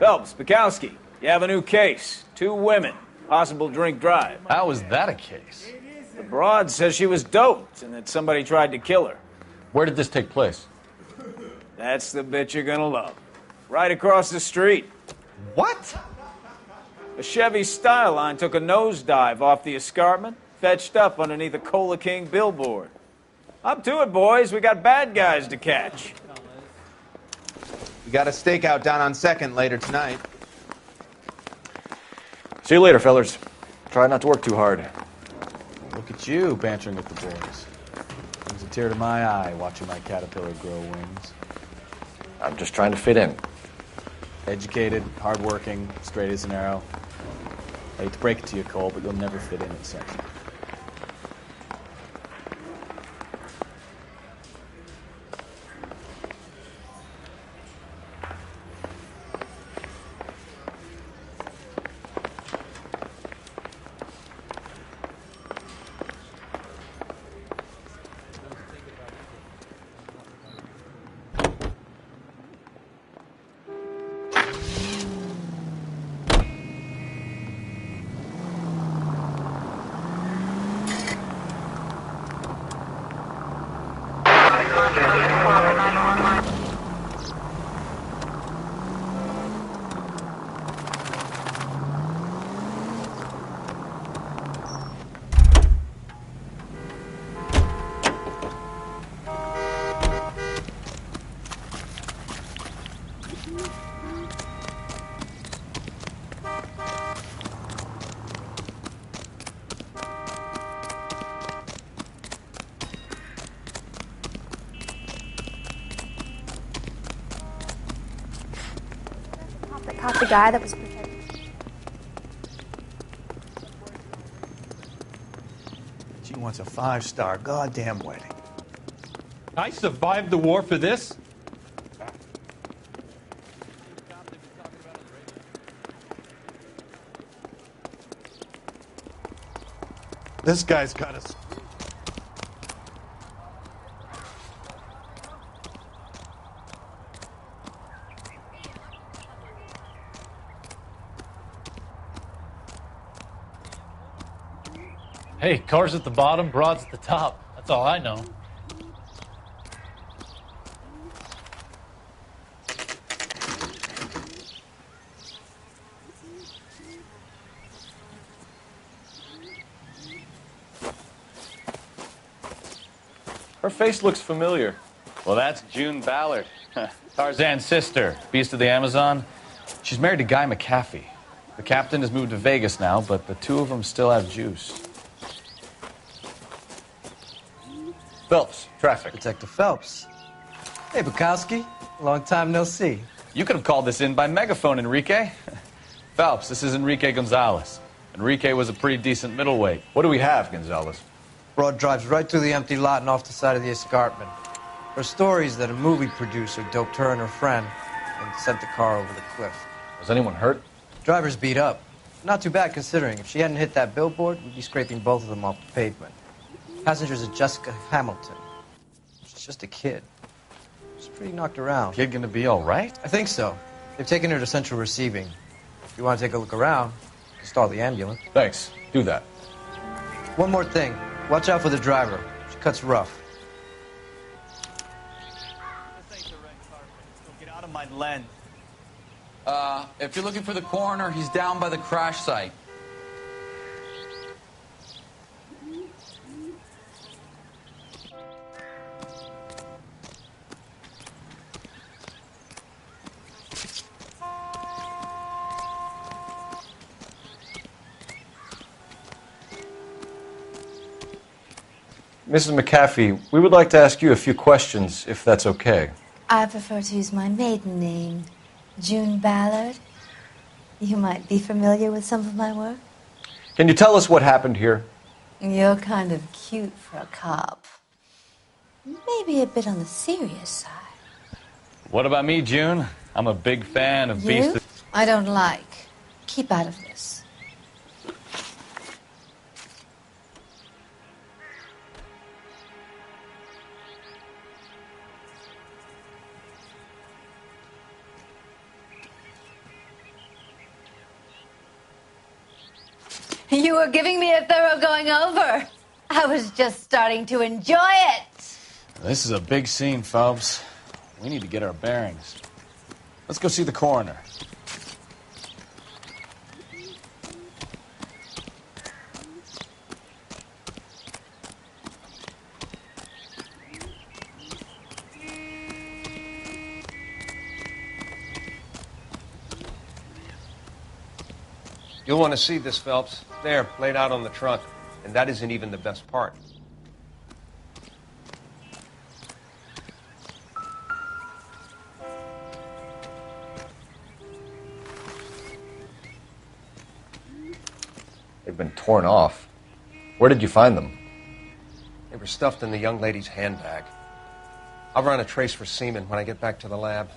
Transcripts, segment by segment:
Phelps, Bukowski, you have a new case. 2 women, possible drink drive. How is that a case? The broad says she was doped and that somebody tried to kill her. Where did this take place? That's the bit you're gonna love. Right across the street. What? A Chevy Styline took a nosedive off the escarpment, fetched up underneath a Cola King billboard. Up to it, boys. We got bad guys to catch. We got a stakeout down on 2nd later tonight. See you later, fellers. Try not to work too hard. Look at you bantering with the boys. Brings a tear to my eye watching my caterpillar grow wings. I'm just trying to fit in. Educated, hardworking, straight as an arrow. I hate to break it to you, Cole, but you'll never fit in at section. Caught the guy that was pretending. She wants a 5-star goddamn wedding. I survived the war for this? This guy's got us. Hey, cars at the bottom, broads at the top. That's all I know. Her face looks familiar. Well, that's June Ballard, Tarzan's sister, beast of the Amazon. She's married to Guy McAfee. The captain has moved to Vegas now, but the 2 of them still have juice. Phelps, traffic. Detective Phelps. Hey, Bukowski. Long time no see. You could have called this in by megaphone, Enrique. Phelps, this is Enrique Gonzalez. Enrique was a pretty decent middleweight. What do we have, Gonzalez? Broad drives right through the empty lot and off the side of the escarpment. Her stories that a movie producer doped her and her friend and sent the car over the cliff. Was anyone hurt? Driver's beat up. Not too bad considering. If she hadn't hit that billboard, we'd be scraping both of them off the pavement. Passengers are Jessica Hamilton. She's just a kid. She's pretty knocked around. Kid gonna be all right? I think so. They've taken her to central receiving. If you want to take a look around, stall the ambulance. Thanks. Do that. One more thing. Watch out for the driver. She cuts rough. This ain't the red carpet. So get out of my lens. If you're looking for the coroner, he's down by the crash site. Mrs. McAfee, we would like to ask you a few questions, if that's okay. I prefer to use my maiden name, June Ballard. You might be familiar with some of my work. Can you tell us what happened here? You're kind of cute for a cop. Maybe a bit on the serious side. What about me, June? I'm a big fan of You? beasts. I don't like. Keep out of this. You were giving me a thorough going over. I was just starting to enjoy it. This is a big scene, Phelps. We need to get our bearings. Let's go see the coroner. You'll want to see this, Phelps. There, laid out on the trunk. And that isn't even the best part. They've been torn off. Where did you find them? They were stuffed in the young lady's handbag. I'll run a trace for semen when I get back to the lab.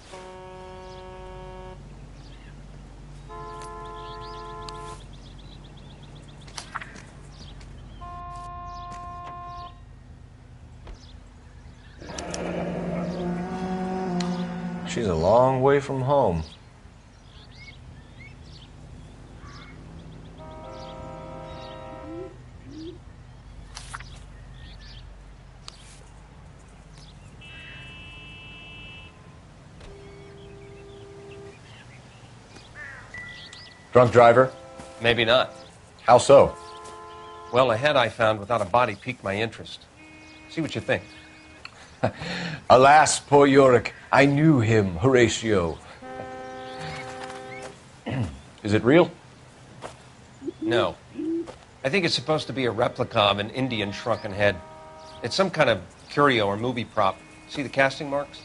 She's a long way from home. Drunk driver? Maybe not. How so? Well, a head I found without a body piqued my interest. See what you think. Alas, poor Yorick, I knew him, Horatio. Is it real? No. I think it's supposed to be a replica of an Indian shrunken head. It's some kind of curio or movie prop. See the casting marks?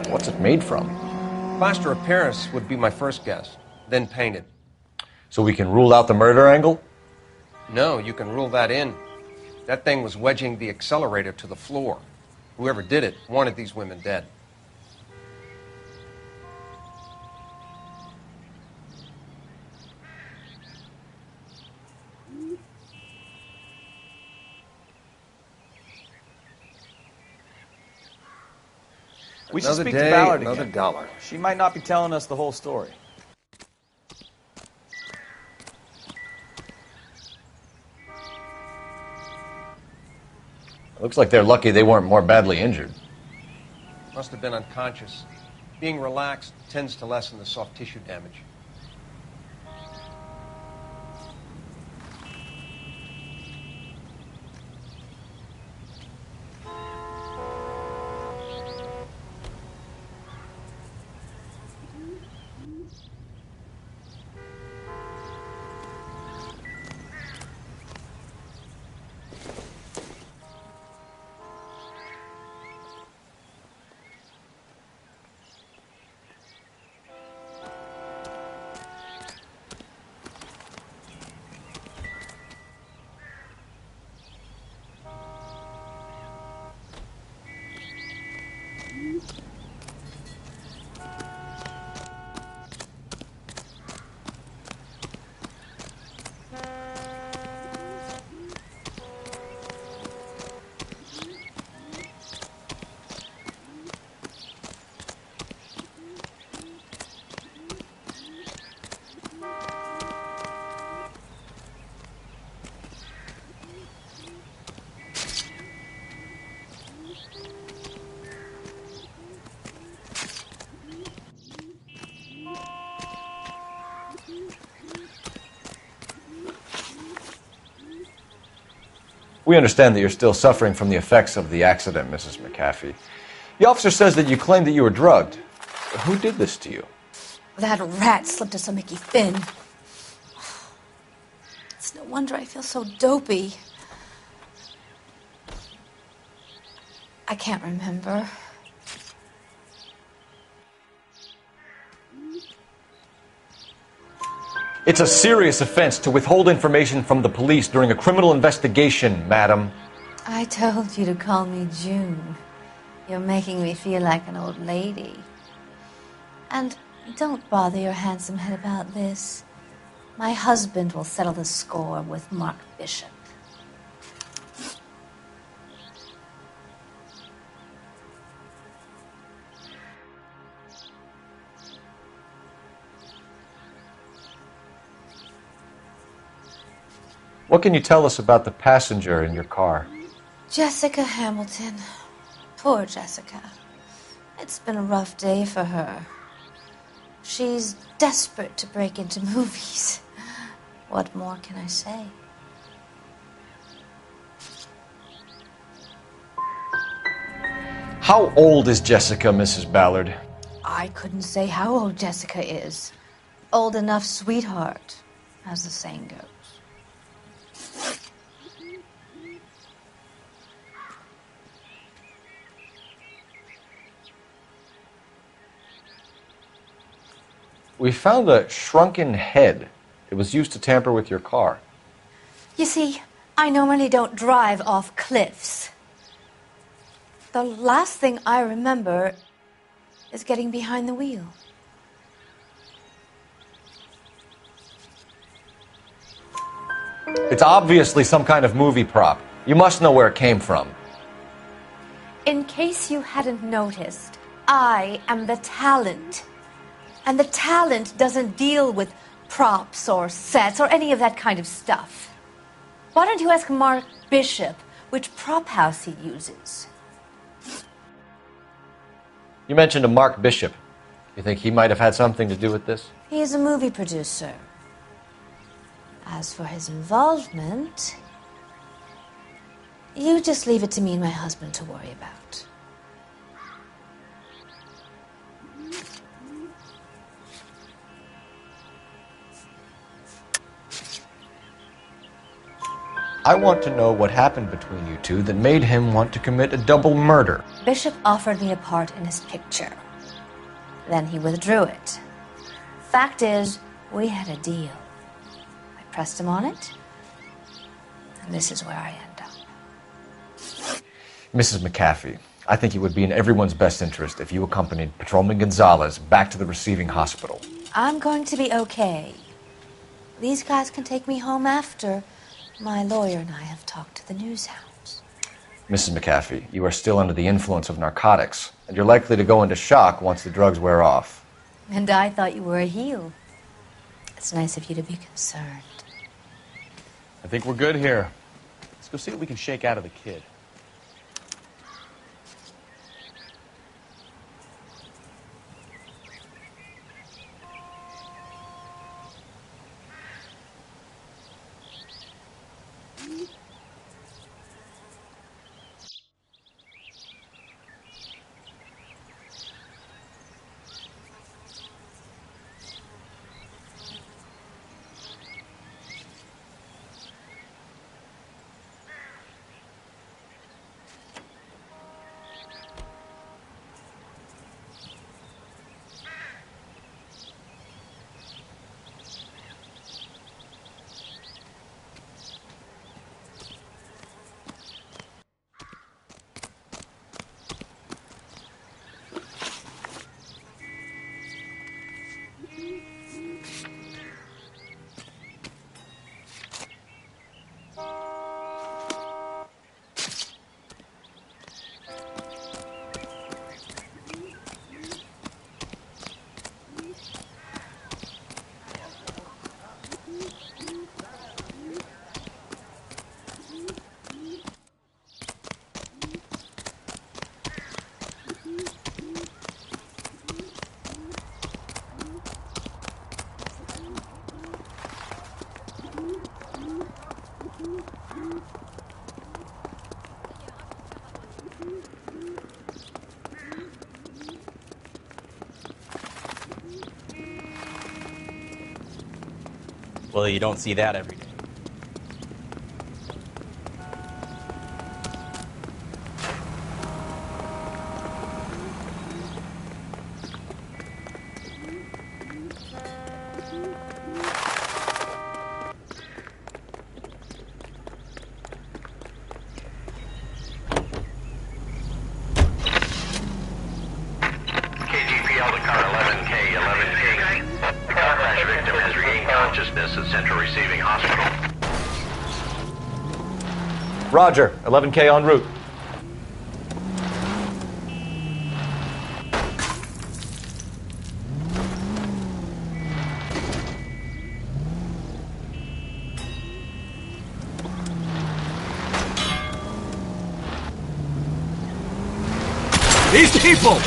What's it made from? Plaster of Paris would be my first guess, then painted. So we can rule out the murder angle? No, you can rule that in. That thing was wedging the accelerator to the floor. Whoever did it wanted these women dead. We should Another speak day, to Ballard another again. dollar. She might not be telling us the whole story. Looks like they're lucky they weren't more badly injured. Must have been unconscious. Being relaxed tends to lessen the soft tissue damage. We understand that you're still suffering from the effects of the accident, Mrs. McAfee. The officer says that you claimed that you were drugged. Who did this to you? That rat slipped us a Mickey Finn. It's no wonder I feel so dopey. I can't remember. It's a serious offense to withhold information from the police during a criminal investigation, madam. I told you to call me June. You're making me feel like an old lady. And don't bother your handsome head about this. My husband will settle the score with Mark Bishop. What can you tell us about the passenger in your car? Jessica Hamilton. Poor Jessica. It's been a rough day for her. She's desperate to break into movies. What more can I say? How old is Jessica, Mrs. Ballard? I couldn't say how old Jessica is. Old enough, sweetheart, as the saying goes. We found a shrunken head. It was used to tamper with your car. You see, I normally don't drive off cliffs. The last thing I remember is getting behind the wheel. It's obviously some kind of movie prop. You must know where it came from. In case you hadn't noticed, I am the talent. And the talent doesn't deal with props or sets or any of that kind of stuff. Why don't you ask Mark Bishop which prop house he uses? You mentioned a Mark Bishop. You think he might have had something to do with this? He is a movie producer. As for his involvement, you just leave it to me and my husband to worry about. I want to know what happened between you two that made him want to commit a double murder. Bishop offered me a part in his picture. Then he withdrew it. Fact is, we had a deal. I pressed him on it, and this is where I end up. Mrs. McAfee, I think it would be in everyone's best interest if you accompanied Patrolman Gonzalez back to the receiving hospital. I'm going to be okay. These guys can take me home after. My lawyer and I have talked to the news hounds. Mrs. McAfee, you are still under the influence of narcotics, and you're likely to go into shock once the drugs wear off. And I thought you were a heel. It's nice of you to be concerned. I think we're good here. Let's go see what we can shake out of the kid. Well, you don't see that every day. Roger, 11K en route. These people!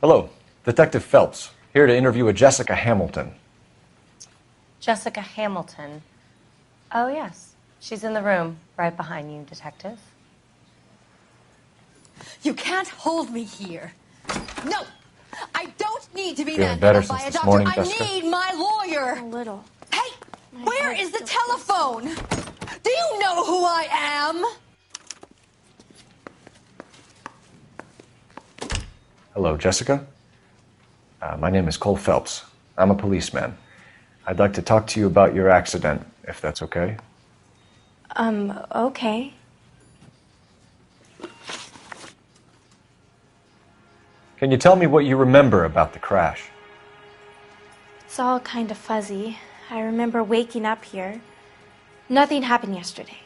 Hello, Detective Phelps, here to interview a Jessica Hamilton. Jessica Hamilton. Oh, yes. She's in the room, right behind you, Detective. You can't hold me here. No! I don't need to be Feeling manhandled better by since a this doctor. morning, I Jessica? need my lawyer. A little. Hey! Where is the telephone? Do you know who I am? Hello, Jessica. My name is Cole Phelps. I'm a policeman. I'd like to talk to you about your accident, if that's okay. Okay. Can you tell me what you remember about the crash? It's all kind of fuzzy. I remember waking up here. Nothing happened yesterday.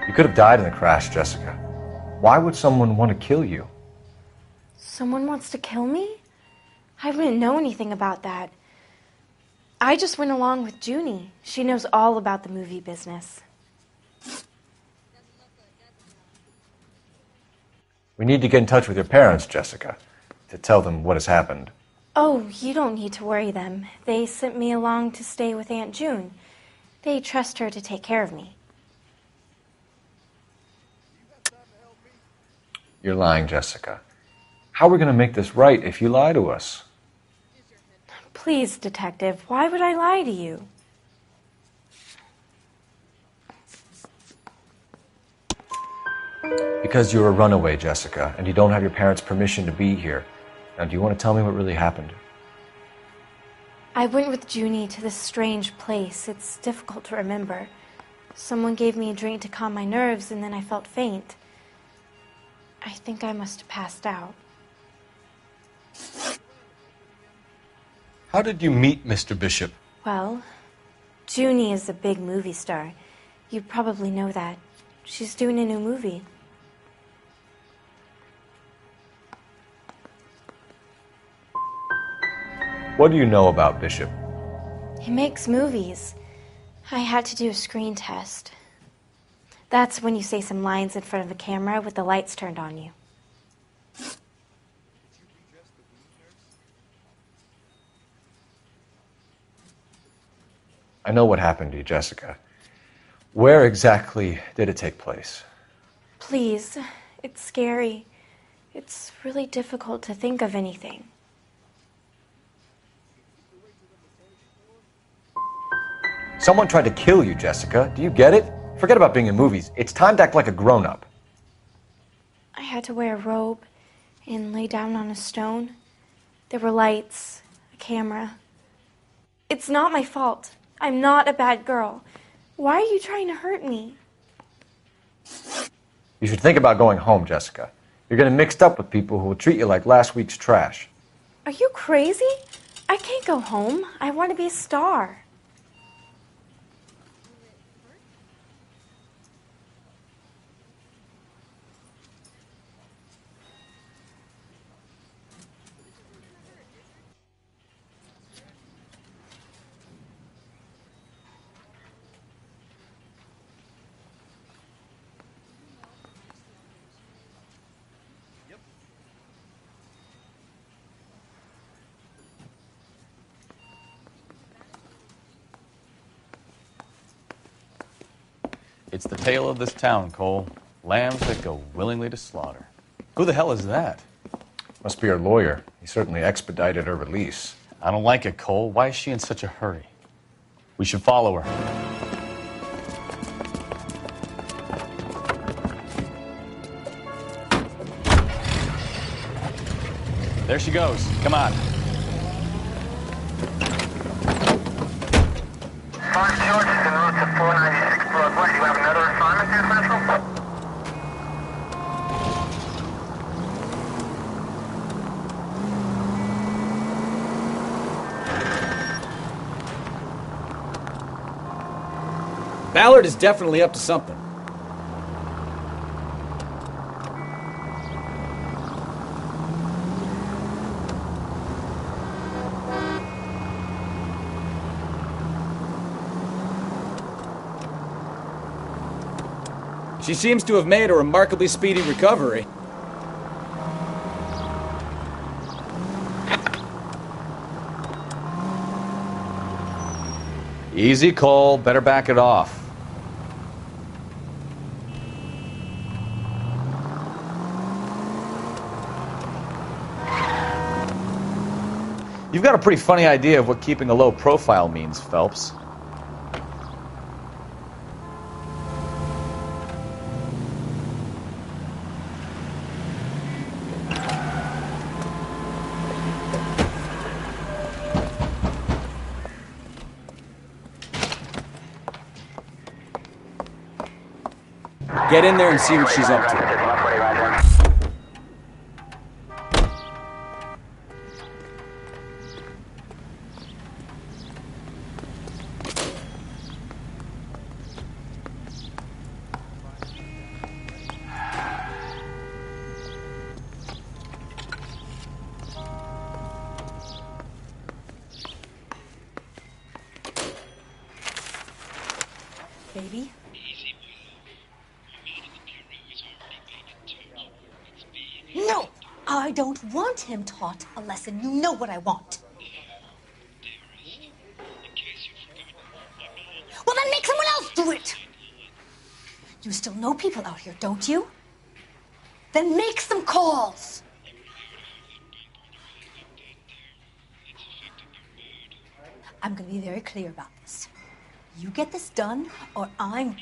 You could have died in the crash, Jessica. Why would someone want to kill you? Someone wants to kill me? I wouldn't know anything about that. I just went along with Junie. She knows all about the movie business. We need to get in touch with your parents, Jessica, to tell them what has happened. Oh, you don't need to worry them. They sent me along to stay with Aunt June. They trust her to take care of me. You're lying, Jessica. How are we going to make this right if you lie to us? Please, Detective, why would I lie to you? Because you're a runaway, Jessica, and you don't have your parents' permission to be here. Now, do you want to tell me what really happened? I went with Junie to this strange place. It's difficult to remember. Someone gave me a drink to calm my nerves, and then I felt faint. I think I must have passed out. How did you meet Mr. Bishop? Well, Junie is a big movie star. You probably know that. She's doing a new movie. What do you know about Bishop? He makes movies. I had to do a screen test. That's when you say some lines in front of a camera with the lights turned on you. I know what happened to you, Jessica. Where exactly did it take place? Please, it's scary. It's really difficult to think of anything. Someone tried to kill you, Jessica. Do you get it? Forget about being in movies. It's time to act like a grown-up. I had to wear a robe and lay down on a stone. There were lights, a camera. It's not my fault. I'm not a bad girl. Why are you trying to hurt me? You should think about going home, Jessica. You're getting mixed up with people who will treat you like last week's trash. Are you crazy? I can't go home. I want to be a star. It's the tale of this town, Cole. Lambs that go willingly to slaughter. Who the hell is that? Must be her lawyer. He certainly expedited her release. I don't like it, Cole. Why is she in such a hurry? We should follow her. There she goes. Come on. Fox George is en route to 496 Broadway. You have another assignment there, Central? Ballard is definitely up to something. She seems to have made a remarkably speedy recovery. Easy, Cole. Better back it off. You've got a pretty funny idea of what keeping a low profile means, Phelps. Get in there and see what she's up to. Baby? No! I don't want him taught a lesson. You know what I want. Well, then make someone else do it! You still know people out here, don't you? Then make some calls! I'm gonna be very clear about this. You get this done, or I'm...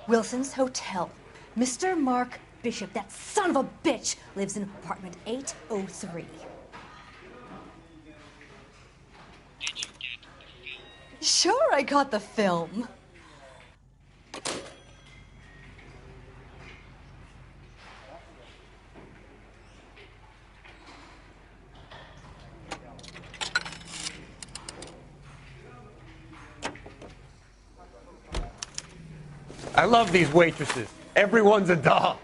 Wilson's Hotel. Mr. Mark Bishop, that son of a bitch, lives in apartment 803. Sure, I got the film. I love these waitresses. Everyone's a doll.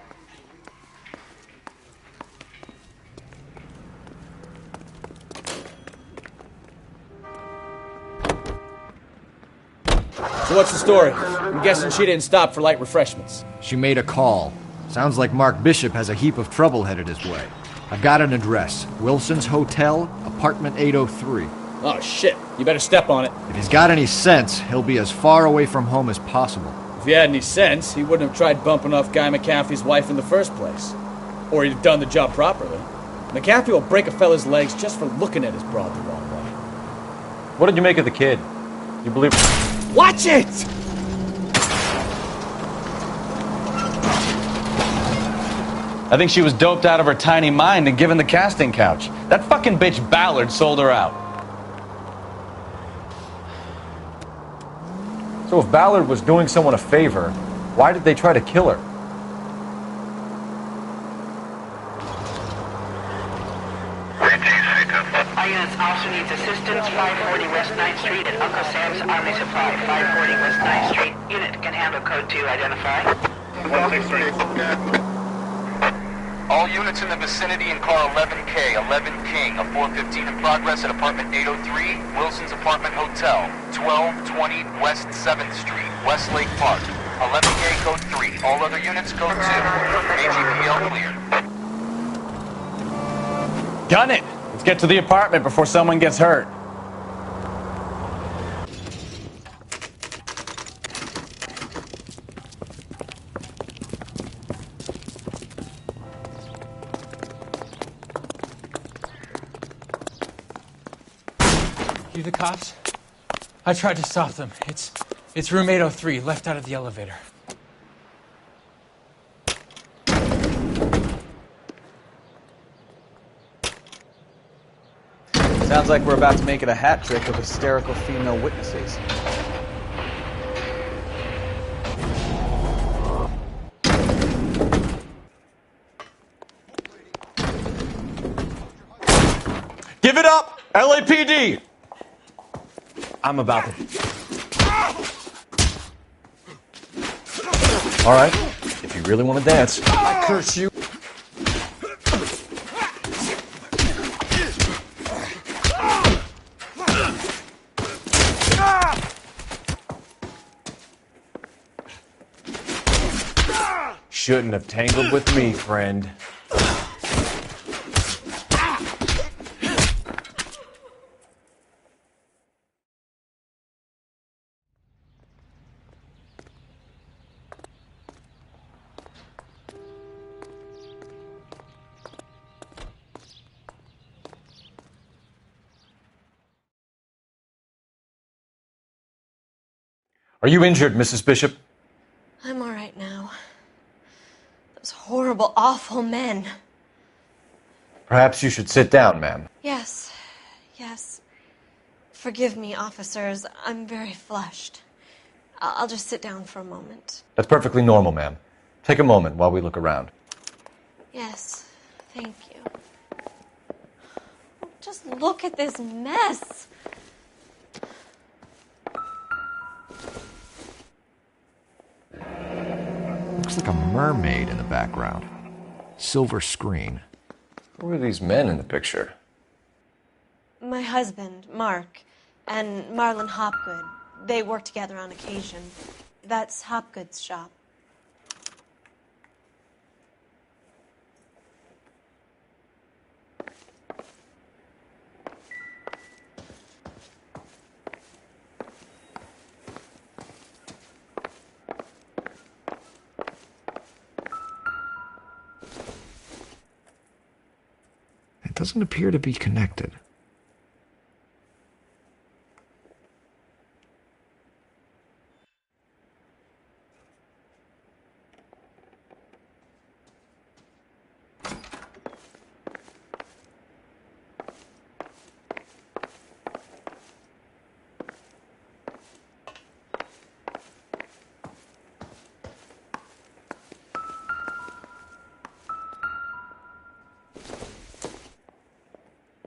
So what's the story? I'm guessing she didn't stop for light refreshments. She made a call. Sounds like Mark Bishop has a heap of trouble headed his way. I've got an address. Wilson's Hotel, apartment 803. Oh, shit. You better step on it. If he's got any sense, he'll be as far away from home as possible. If he had any sense, he wouldn't have tried bumping off Guy McAfee's wife in the first place. Or he'd have done the job properly. McAfee will break a fella's legs just for looking at his broad the wrong way. What did you make of the kid? You believe... Watch it! I think she was doped out of her tiny mind and given the casting couch. That fucking bitch Ballard sold her out. So if Ballard was doing someone a favor, why did they try to kill her? Our units also needs assistance. 540 West 9th Street at Uncle Sam's Army Supply. 540 West 9th Street. Unit can handle code 2. Identify. 163. All units in the vicinity in car 11K, 11 King, a 415 in progress at apartment 803, Wilson's Apartment Hotel, 1220 West 7th Street, Westlake Park. 11K code 3. All other units code 2. AGPL clear. Gun it! Let's get to the apartment before someone gets hurt. You the cops? I tried to stop them. It's room 803, left out of the elevator. Sounds like we're about to make it a hat trick of hysterical female witnesses. Give it up! LAPD! I'm about to... All right, if you really want to dance. I curse you. Shouldn't have tangled with me, friend. Are you injured, Mrs. Bishop? I'm all right now. Those horrible, awful men. Perhaps you should sit down, ma'am. Yes, yes. Forgive me, officers. I'm very flushed. I'll just sit down for a moment. That's perfectly normal, ma'am. Take a moment while we look around. Yes, thank you. Just look at this mess. Looks like a mermaid in the background. Silver screen. Who are these men in the picture? My husband, Mark, and Marlon Hopgood. They work together on occasion. That's Hopgood's shop. It doesn't appear to be connected.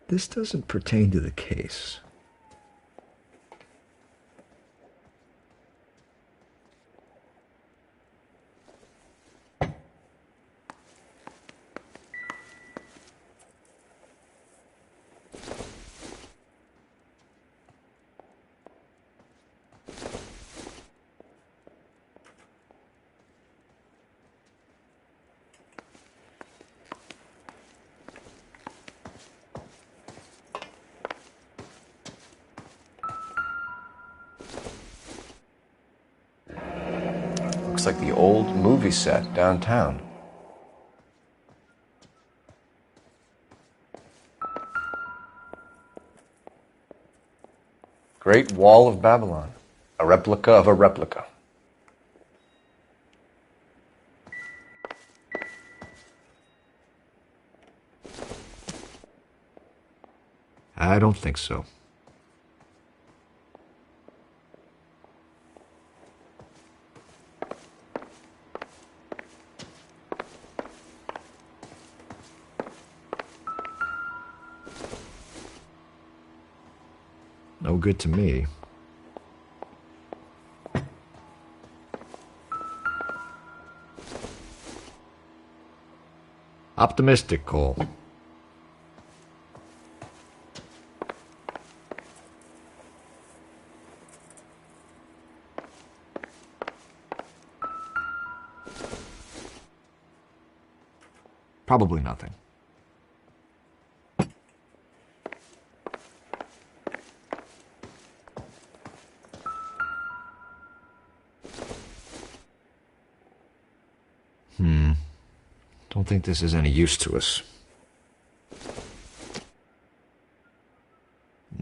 This doesn't pertain to the case. Looks like the old movie set downtown. Great Wall of Babylon. A replica of a replica. I don't think so. No good to me. Optimistic, Cole. Probably nothing. Don't think this is any use to us.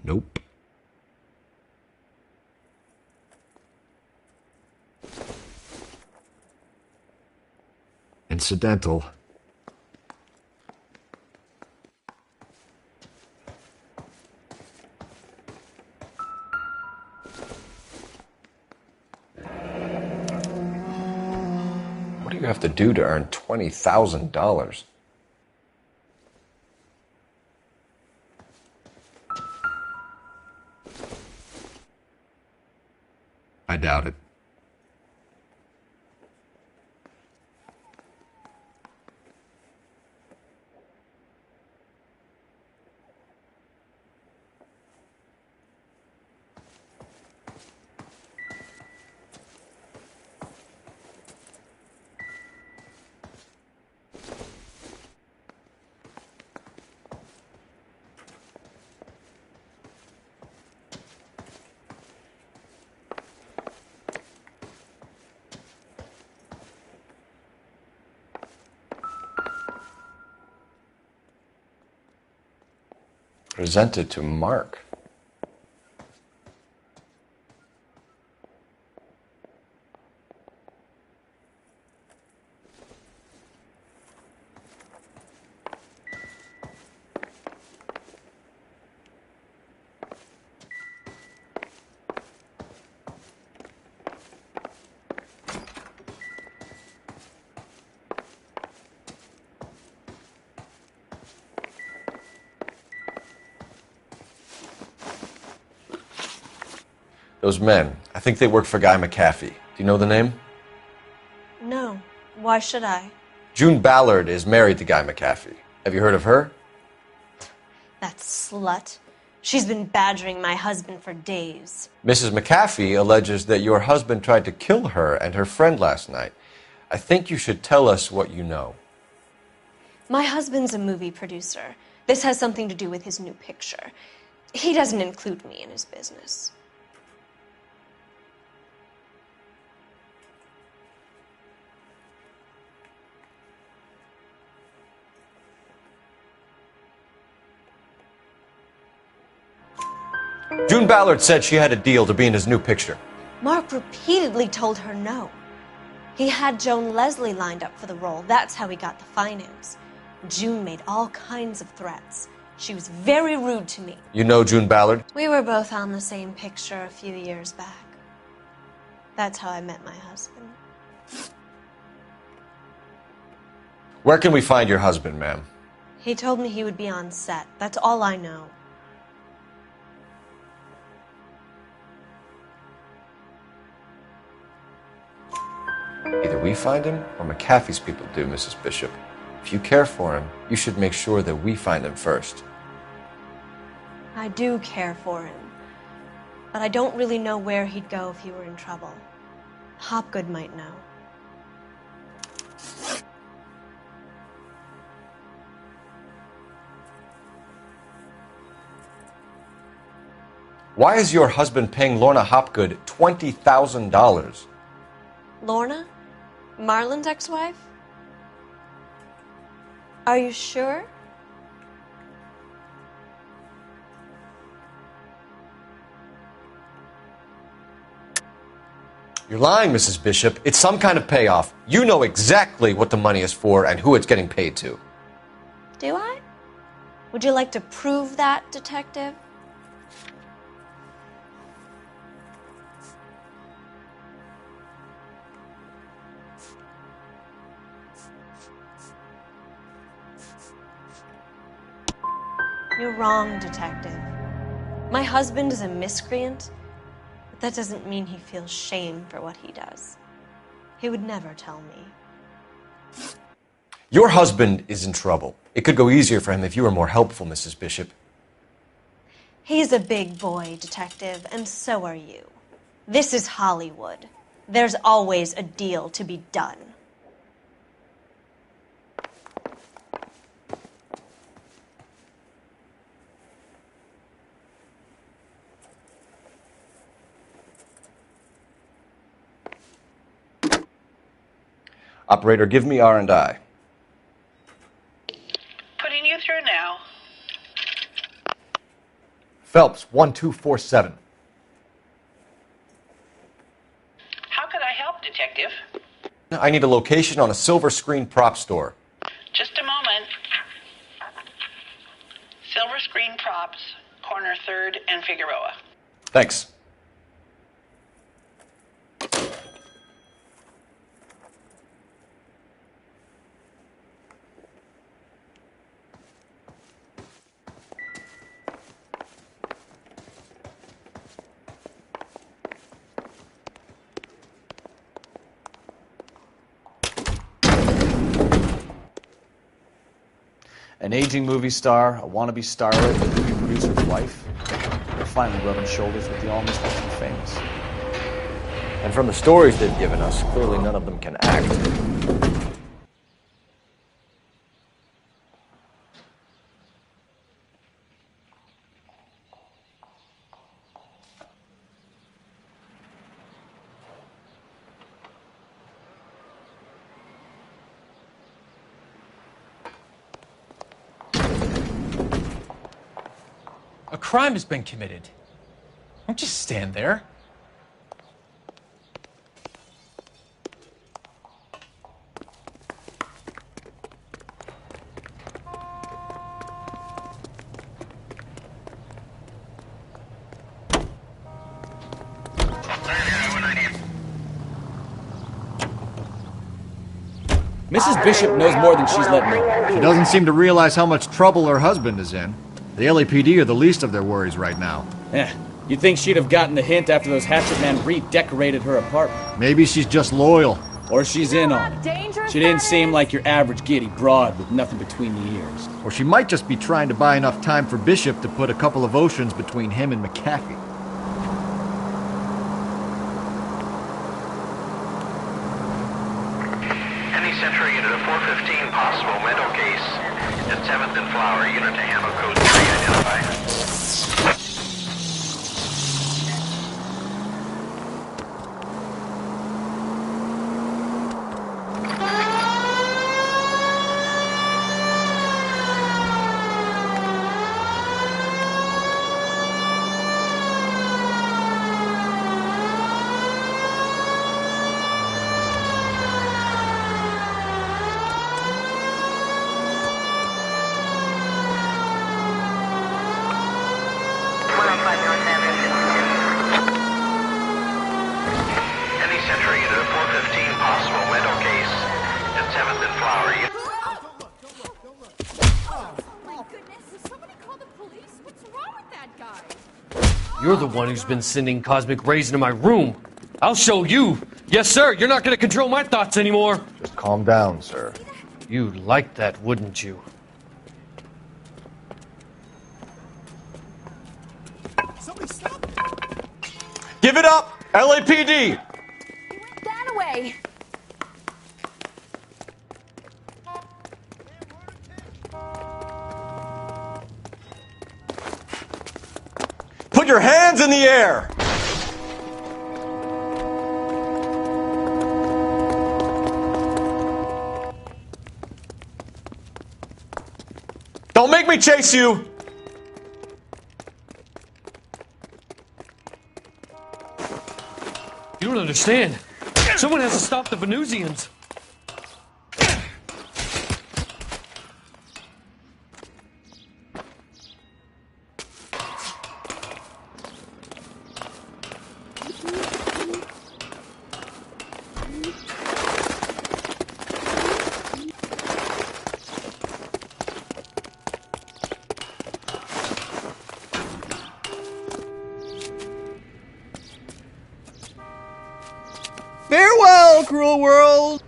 Nope. Incidental. do you have to do to earn $20,000? I doubt it. Presented to Mark. Those men, I think they work for Guy McAfee. Do you know the name? No. Why should I? June Ballard is married to Guy McAfee. Have you heard of her? That slut. She's been badgering my husband for days. Mrs. McAfee alleges that your husband tried to kill her and her friend last night. I think you should tell us what you know. My husband's a movie producer. This has something to do with his new picture. He doesn't include me in his business. June Ballard said she had a deal to be in his new picture. Mark repeatedly told her no. He had Joan Leslie lined up for the role. That's how he got the finance. June made all kinds of threats. She was very rude to me. You know June Ballard? We were both on the same picture a few years back. That's how I met my husband. Where can we find your husband, ma'am? He told me he would be on set. That's all I know. Either we find him or McAfee's people do, Mrs. Bishop. If you care for him, you should make sure that we find him first. I do care for him. But I don't really know where he'd go if he were in trouble. Hopgood might know. Why is your husband paying Lorna Hopgood $20,000? Lorna? Marlon's ex-wife? Are you sure? You're lying, Mrs. Bishop. It's some kind of payoff. You know exactly what the money is for and who it's getting paid to. Do I? Would you like to prove that, detective? You're wrong, detective. My husband is a miscreant, but that doesn't mean he feels shame for what he does. He would never tell me. Your husband is in trouble. It could go easier for him if you were more helpful, Mrs. Bishop. He's a big boy, detective, and so are you. This is Hollywood. There's always a deal to be done. Operator, give me R&I. Putting you through now. Phelps, 1247. How could I help, detective? I need a location on a silver screen prop store. Just a moment. Silver Screen Props, corner 3rd and Figueroa. Thanks. An aging movie star, a wannabe starlet, a movie producer's wife. They're finally rubbing shoulders with the almost ultra famous. And from the stories they've given us, clearly none of them can act. A crime has been committed. Don't just stand there. Mrs. Bishop knows more than she's letting on. She doesn't seem to realize how much trouble her husband is in. The LAPD are the least of their worries right now. You'd think she'd have gotten the hint after those hatchet men redecorated her apartment. Maybe she's just loyal. Or she's in on it. She didn't seem like your average giddy broad with nothing between the ears. Or she might just be trying to buy enough time for Bishop to put a couple of oceans between him and McAfee. Any Century unit of 415, possible mental case at 7th and Flower, unit to handle code 3, identify. You're the one who's been sending cosmic rays into my room. I'll show you. Yes, sir. You're not going to control my thoughts anymore. Just calm down, sir. You'd like that, wouldn't you? Give it up! LAPD! That way. Put your hands in the air! Don't make me chase you! You don't understand. Someone has to stop the Venusians. Farewell, cruel world!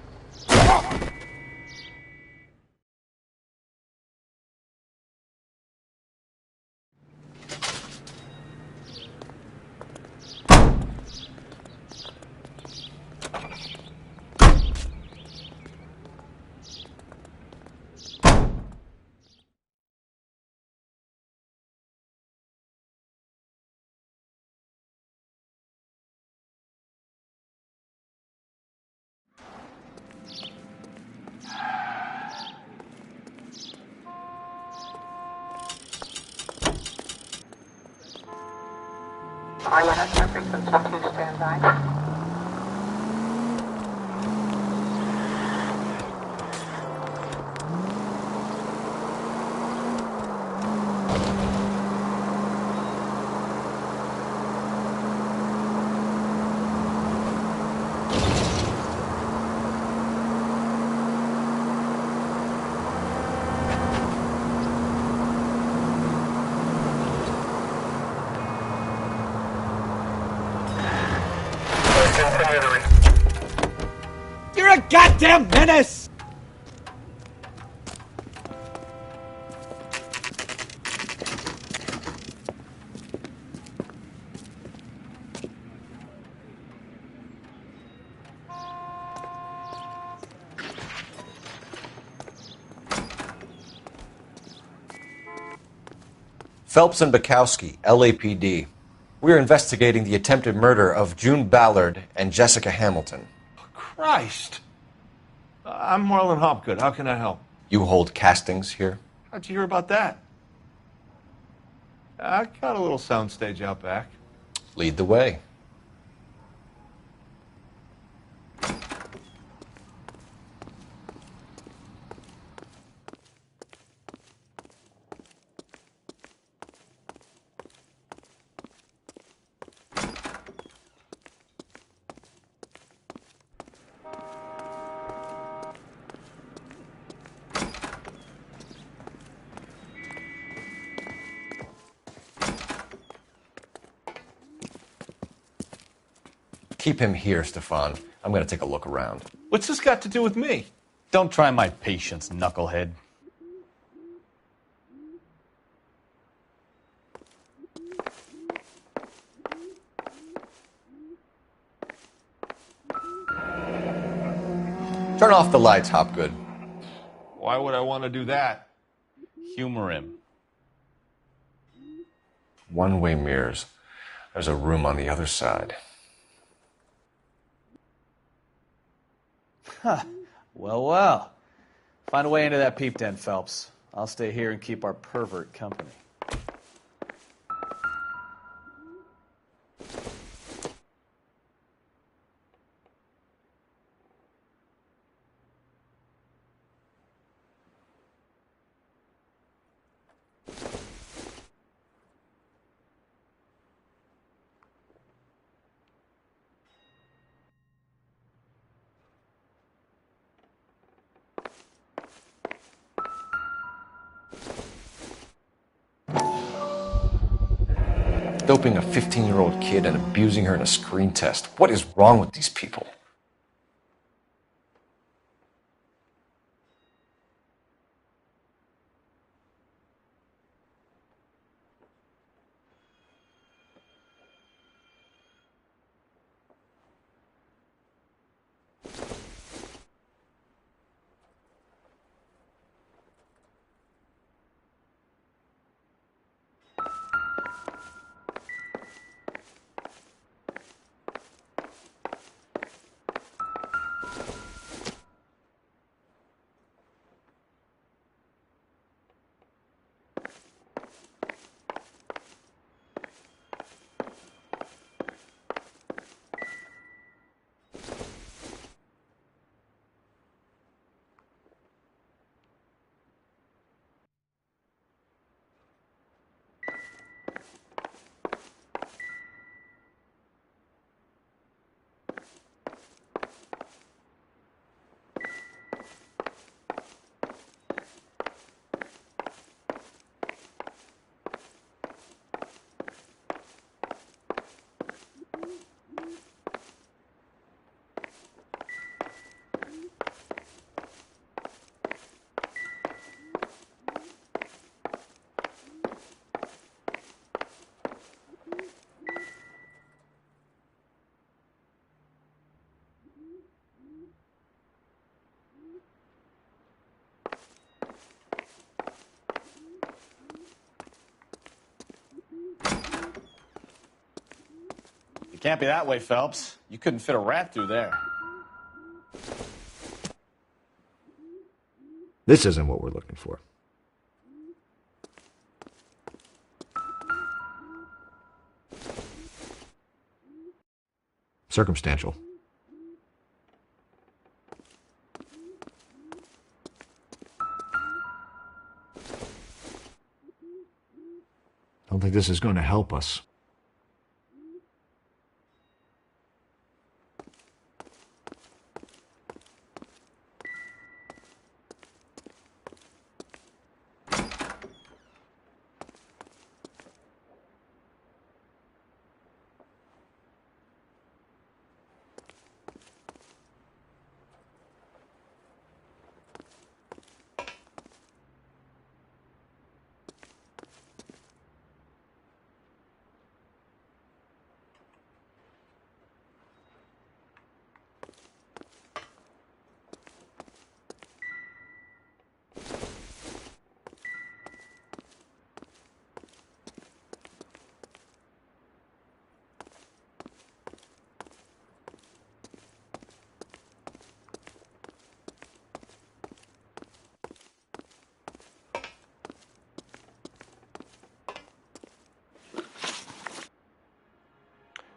Stand by. You're a goddamn menace! Phelps and Bukowski, LAPD. We are investigating the attempted murder of June Ballard and Jessica Hamilton. Christ! I'm Marlon Hopgood. How can I help? You hold castings here? How'd you hear about that? I got a little soundstage out back. Lead the way. Keep him here, Stefan. I'm going to take a look around. What's this got to do with me? Don't try my patience, knucklehead. Turn off the lights, Hopgood. Why would I want to do that? Humor him. One-way mirrors. There's a room on the other side. Huh. Well, well. Find a way into that peep den, Phelps. I'll stay here and keep our pervert company. Doping a 15-year-old kid and abusing her in a screen test. What is wrong with these people? Can't be that way, Phelps. You couldn't fit a rat through there. This isn't what we're looking for. Circumstantial. Don't think this is going to help us.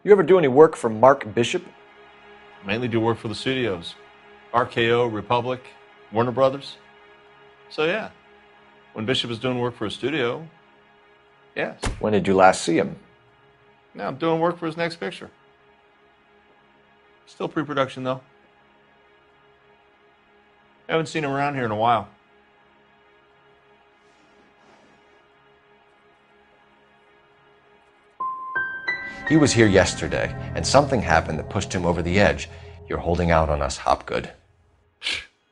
You ever do any work for Mark Bishop? Mainly do work for the studios. RKO, Republic, Warner Brothers. So yeah, when Bishop is doing work for a studio, yes. When did you last see him? Now I'm doing work for his next picture. Still pre-production though. Haven't seen him around here in a while. He was here yesterday, and something happened that pushed him over the edge. You're holding out on us, Hopgood.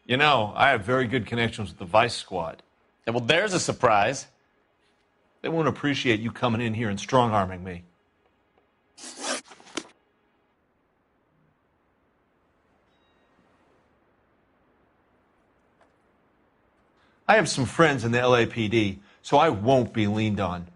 You know, I have very good connections with the Vice Squad. Yeah, well, there's a surprise. They won't appreciate you coming in here and strong-arming me. I have some friends in the LAPD, so I won't be leaned on.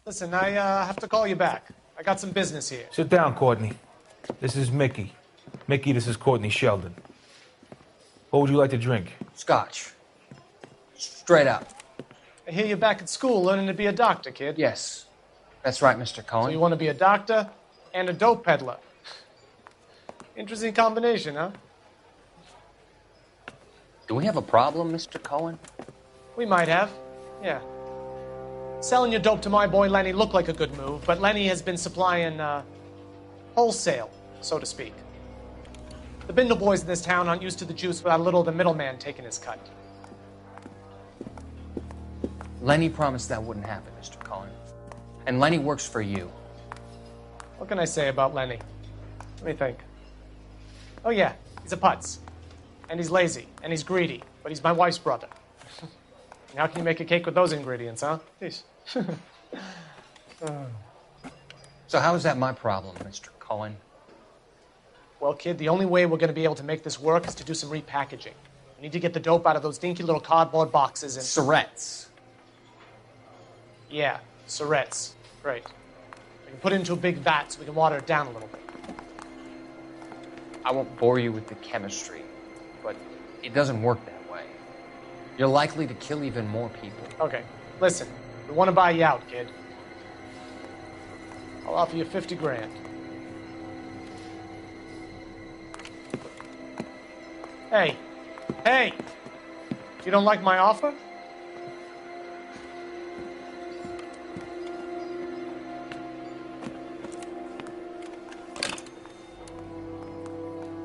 Listen, I have to call you back. I got some business here. Sit down, Courtney. This is Mickey. Mickey, this is Courtney Sheldon. What would you like to drink? Scotch. Straight up. I hear you're back at school learning to be a doctor, kid. Yes. That's right, Mr. Cohen. So you want to be a doctor and a dope peddler. Interesting combination, huh? Do we have a problem, Mr. Cohen? We might have. Yeah. Selling your dope to my boy Lenny looked like a good move, but Lenny has been supplying, wholesale, so to speak. The Bindle boys in this town aren't used to the juice without a little of the middleman taking his cut. Lenny promised that wouldn't happen, Mr. Cohen. And Lenny works for you. What can I say about Lenny? Let me think. Oh yeah, he's a putz. And he's lazy, and he's greedy, but he's my wife's brother. And how can you make a cake with those ingredients, huh? Jeez. So how is that my problem, Mr. Cohen? Well, kid, the only way we're going to be able to make this work is to do some repackaging. We need to get the dope out of those dinky little cardboard boxes and... Surrettes. Yeah, Surrettes. Great. We can put it into a big vat so we can water it down a little bit. I won't bore you with the chemistry, but it doesn't work that way. You're likely to kill even more people. Okay, listen. We want to buy you out, kid. I'll offer you 50 grand. Hey. Hey! You don't like my offer?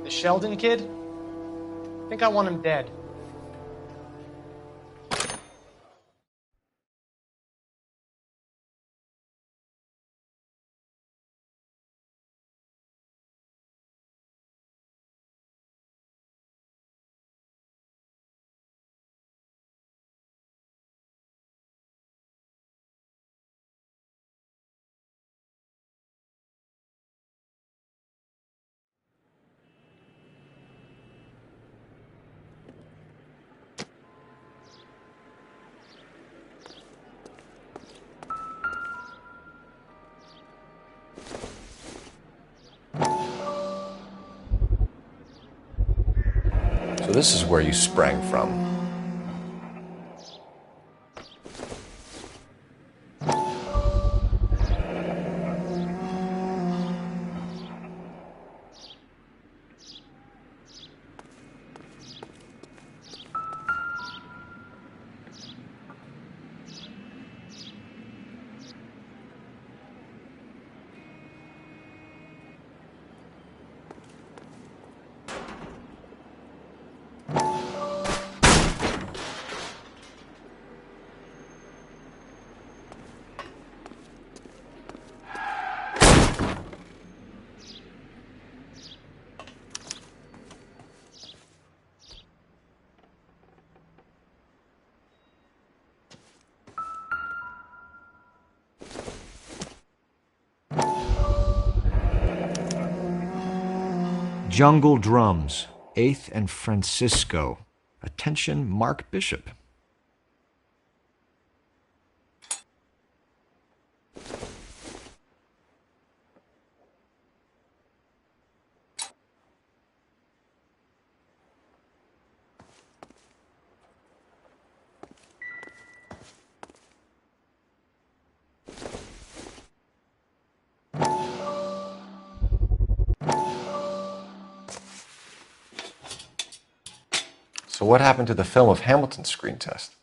The Sheldon kid? I think I want him dead. So this is where you sprang from. Jungle Drums, 8th and Francisco. Attention, Mark Bishop. So what happened to the film of Hamilton's screen test?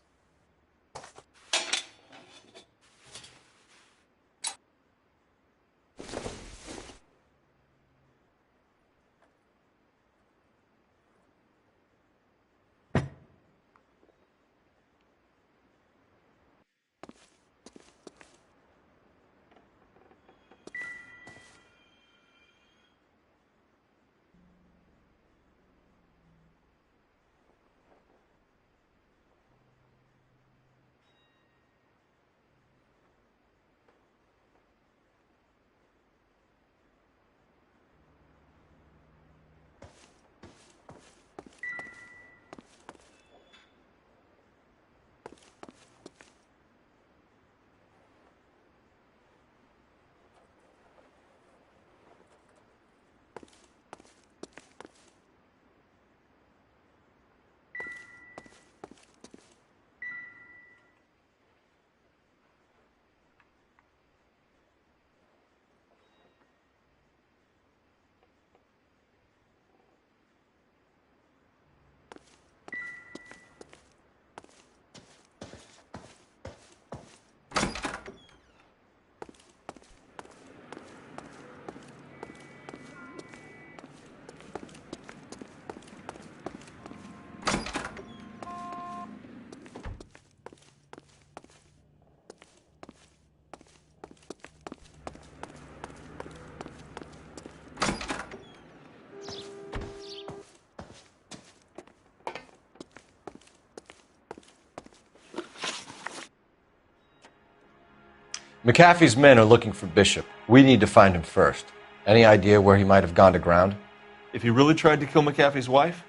McAfee's men are looking for Bishop. We need to find him first. Any idea where he might have gone to ground? If he really tried to kill McAfee's wife,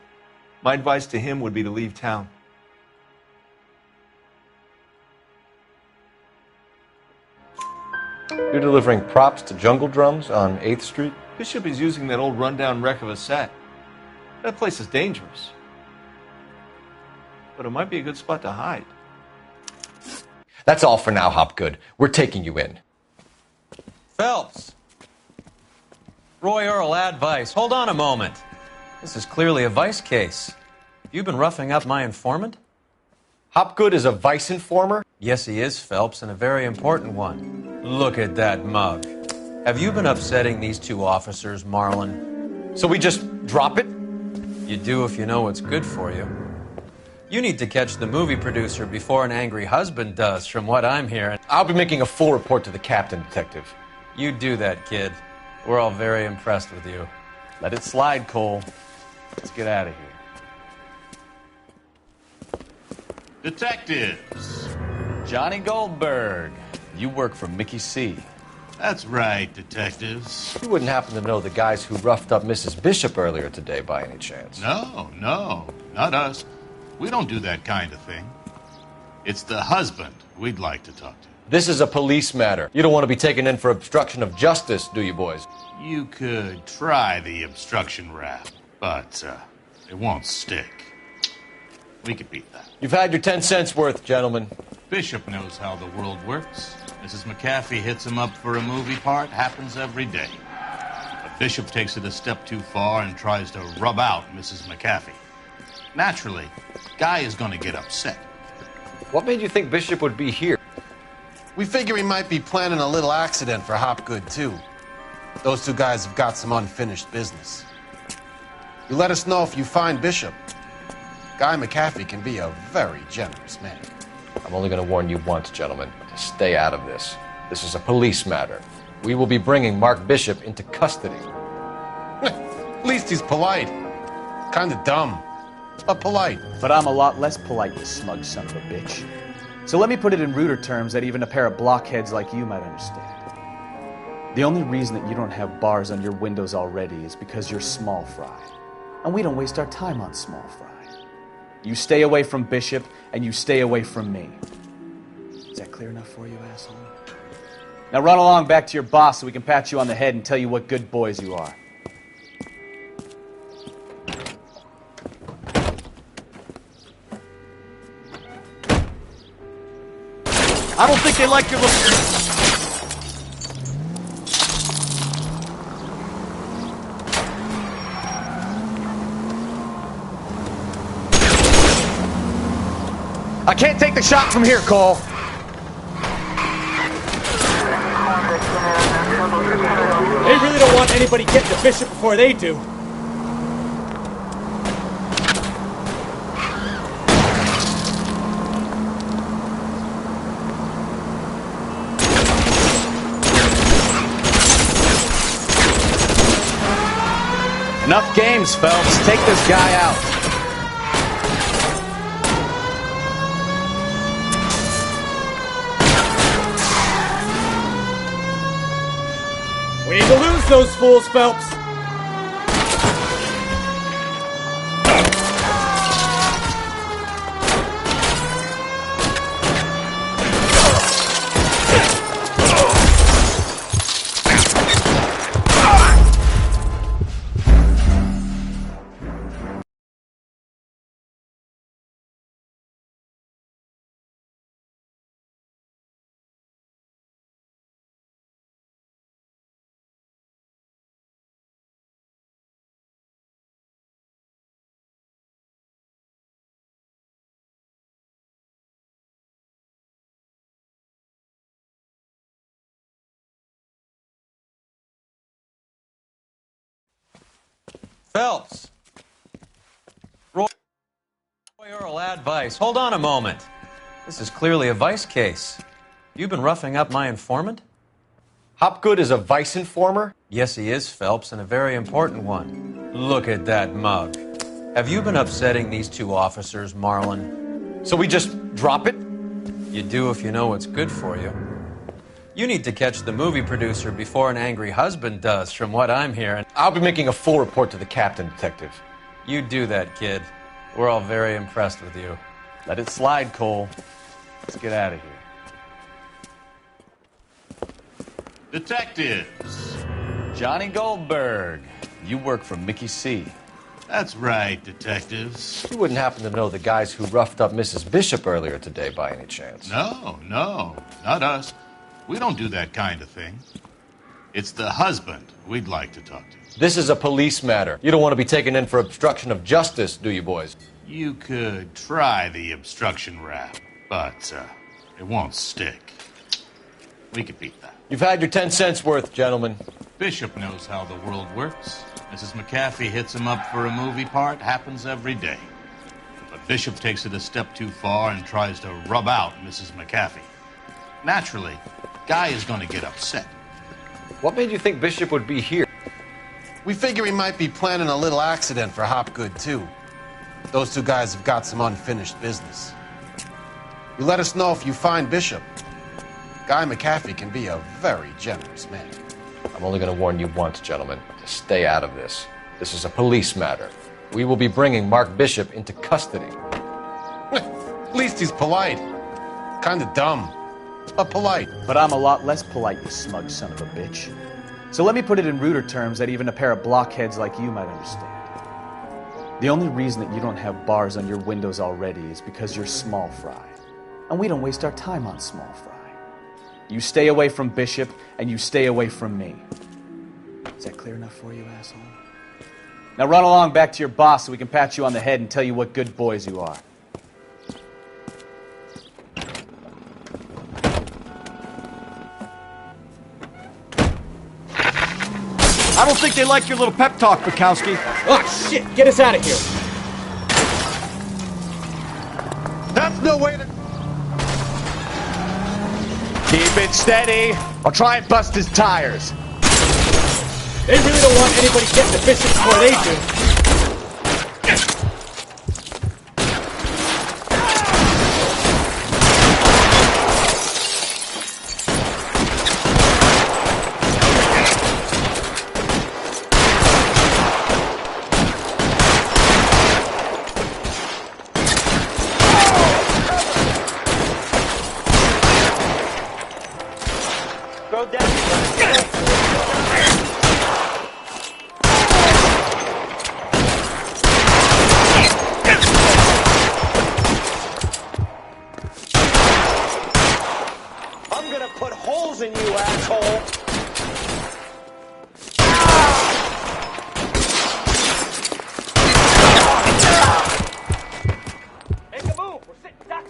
my advice to him would be to leave town. You're delivering props to Jungle Drums on 8th Street? Bishop is using that old rundown wreck of a set. That place is dangerous. But it might be a good spot to hide. That's all for now, Hopgood. We're taking you in. Phelps! Roy Earl, ad vice. Hold on a moment. This is clearly a vice case. You've been roughing up my informant? Hopgood is a vice informer? Yes, he is, Phelps, and a very important one. Look at that mug. Have you been upsetting these two officers, Marlin? So we just drop it? You do if you know what's good for you. You need to catch the movie producer before an angry husband does, from what I'm hearing. I'll be making a full report to the captain, Detective. You do that, kid. We're all very impressed with you. Let it slide, Cole. Let's get out of here. Detectives. Johnny Goldberg. You work for Mickey C. That's right, detectives. You wouldn't happen to know the guys who roughed up Mrs. Bishop earlier today by any chance? No, not us. We don't do that kind of thing. It's the husband we'd like to talk to. This is a police matter. You don't want to be taken in for obstruction of justice, do you, boys? You could try the obstruction rap, but it won't stick. We could beat that. You've had your 10 cents worth, gentlemen. Bishop knows how the world works. Mrs. McAfee hits him up for a movie part. Happens every day. But Bishop takes it a step too far and tries to rub out Mrs. McAfee. Naturally, Guy is going to get upset. What made you think Bishop would be here? We figure he might be planning a little accident for Hopgood, too. Those two guys have got some unfinished business. You let us know if you find Bishop. Guy McAfee can be a very generous man. I'm only going to warn you once, gentlemen, to stay out of this. This is a police matter. We will be bringing Mark Bishop into custody. At least he's polite. Kind of dumb, but polite. But I'm a lot less polite, you smug son of a bitch. So let me put it in ruder terms that even a pair of blockheads like you might understand. The only reason that you don't have bars on your windows already is because you're small fry. And we don't waste our time on small fry. You stay away from Bishop, and you stay away from me. Is that clear enough for you, asshole? Now run along back to your boss so we can pat you on the head and tell you what good boys you are. I don't think they like your little... I can't take the shot from here, Cole. They really don't want anybody getting to Bishop before they do. Enough games, Phelps. Take this guy out. We need to lose those fools, Phelps. Phelps! Roy Earl advice. Hold on a moment. This is clearly a vice case. You've been roughing up my informant? Hopgood is a vice informer? Yes, he is, Phelps, and a very important one. Look at that mug. Have you been upsetting these two officers, Marlon? So we just drop it? You do if you know what's good for you. You need to catch the movie producer before an angry husband does, from what I'm hearing. I'll be making a full report to the captain, Detective. You do that, kid. We're all very impressed with you. Let it slide, Cole. Let's get out of here. Detectives. Johnny Goldberg. You work for Mickey C. That's right, detectives. You wouldn't happen to know the guys who roughed up Mrs. Bishop earlier today by any chance? No, not us. We don't do that kind of thing. It's the husband we'd like to talk to. This is a police matter. You don't want to be taken in for obstruction of justice, do you, boys? You could try the obstruction rap, but it won't stick. We could beat that. You've had your 10 cents worth, gentlemen. Bishop knows how the world works. Mrs. McAfee hits him up for a movie part. Happens every day. But Bishop takes it a step too far and tries to rub out Mrs. McAfee. Naturally, Guy is going to get upset. What made you think Bishop would be here? We figure he might be planning a little accident for Hopgood, too. Those two guys have got some unfinished business. You let us know if you find Bishop. Guy McAfee can be a very generous man. I'm only going to warn you once, gentlemen, to stay out of this. This is a police matter. We will be bringing Mark Bishop into custody. At least he's polite. Kind of dumb, but polite. But I'm a lot less polite, you smug son of a bitch. So let me put it in ruder terms that even a pair of blockheads like you might understand. The only reason that you don't have bars on your windows already is because you're small fry. And we don't waste our time on small fry. You stay away from Bishop, and you stay away from me. Is that clear enough for you, asshole? Now run along back to your boss so we can pat you on the head and tell you what good boys you are. I don't think they like your little pep talk, Bukowski. Oh, shit! Get us out of here! That's no way to... Keep it steady. I'll try and bust his tires. They really don't want anybody getting to Bishop before they do.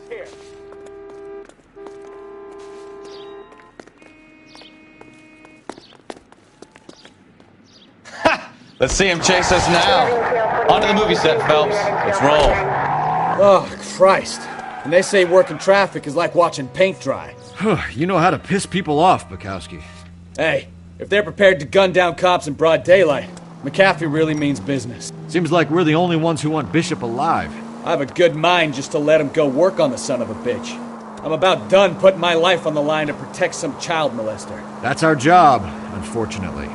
here. Let's see him chase us now. On to the movie set, Phelps. Let's roll. Oh, Christ. And they say working traffic is like watching paint dry. You know how to piss people off, Bukowski. Hey, if they're prepared to gun down cops in broad daylight, McAfee really means business. Seems like we're the only ones who want Bishop alive. I have a good mind just to let him go work on the son of a bitch. I'm about done putting my life on the line to protect some child molester. That's our job, unfortunately.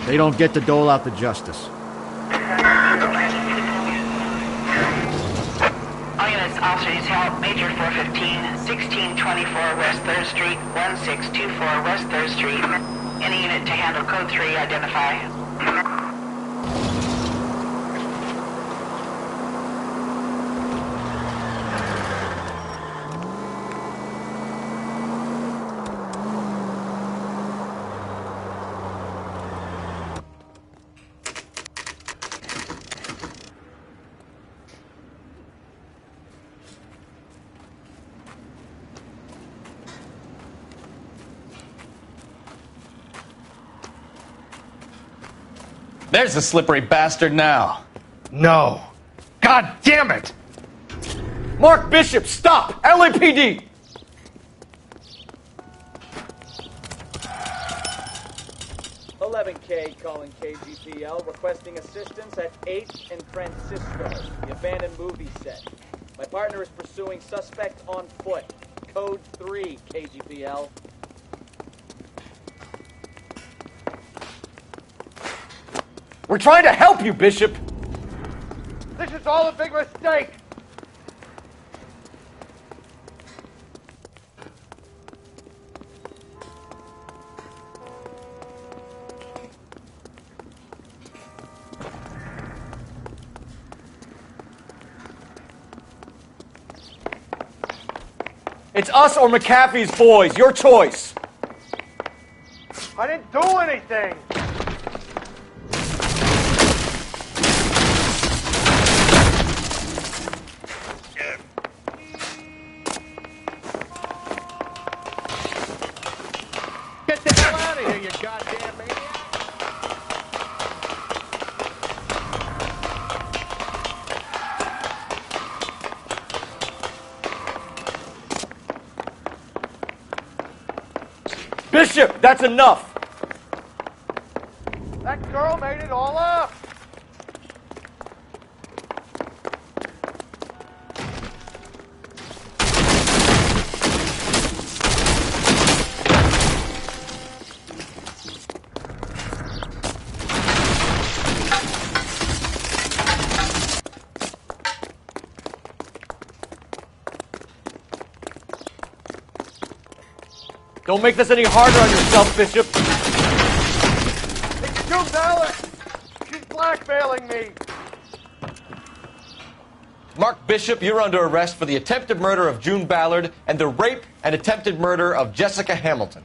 They don't get to dole out the justice. All units, officers help. Major 415, 1624 West 3rd Street, 1624 West 3rd Street. Any unit to handle code 3, identify. There's the slippery bastard now. No. God damn it! Mark Bishop, stop! LAPD! $11K calling KGPL, requesting assistance at 8th and Francisco, the abandoned movie set. My partner is pursuing suspect on foot. Code 3, KGPL. We're trying to help you, Bishop! This is all a big mistake! It's us or McAfee's boys, your choice! I didn't do anything! Get the hell out of here, you goddamn maniac! Bishop, that's enough! That girl made it all up! Don't make this any harder on yourself, Bishop. It's June Ballard! She's blackmailing me! Mark Bishop, you're under arrest for the attempted murder of June Ballard and the rape and attempted murder of Jessica Hamilton.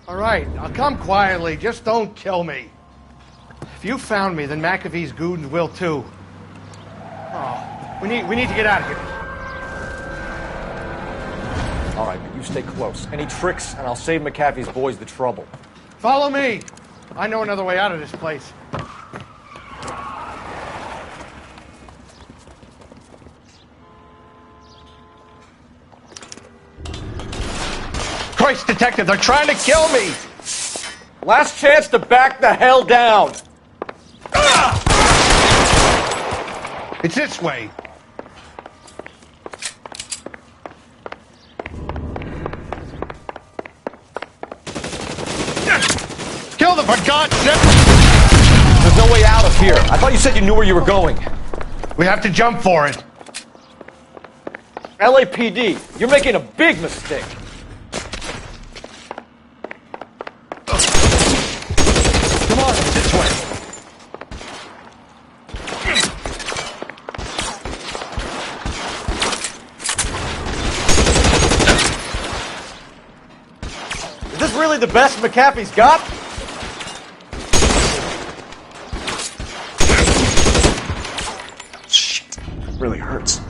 All right, I'll come quietly. Just don't kill me. If you found me, then McAfee's goons will too. Oh, we need to get out of here. All right, but you stay close. Any tricks, and I'll save McAfee's boys the trouble. Follow me. I know another way out of this place. Christ, detective, they're trying to kill me! Last chance to back the hell down! It's this way. Kill them, for God's sake! There's no way out of here. I thought you said you knew where you were going. We have to jump for it. LAPD, you're making a big mistake. Come on, this way. Is this really the best McAfee's got? Shit. Really hurts.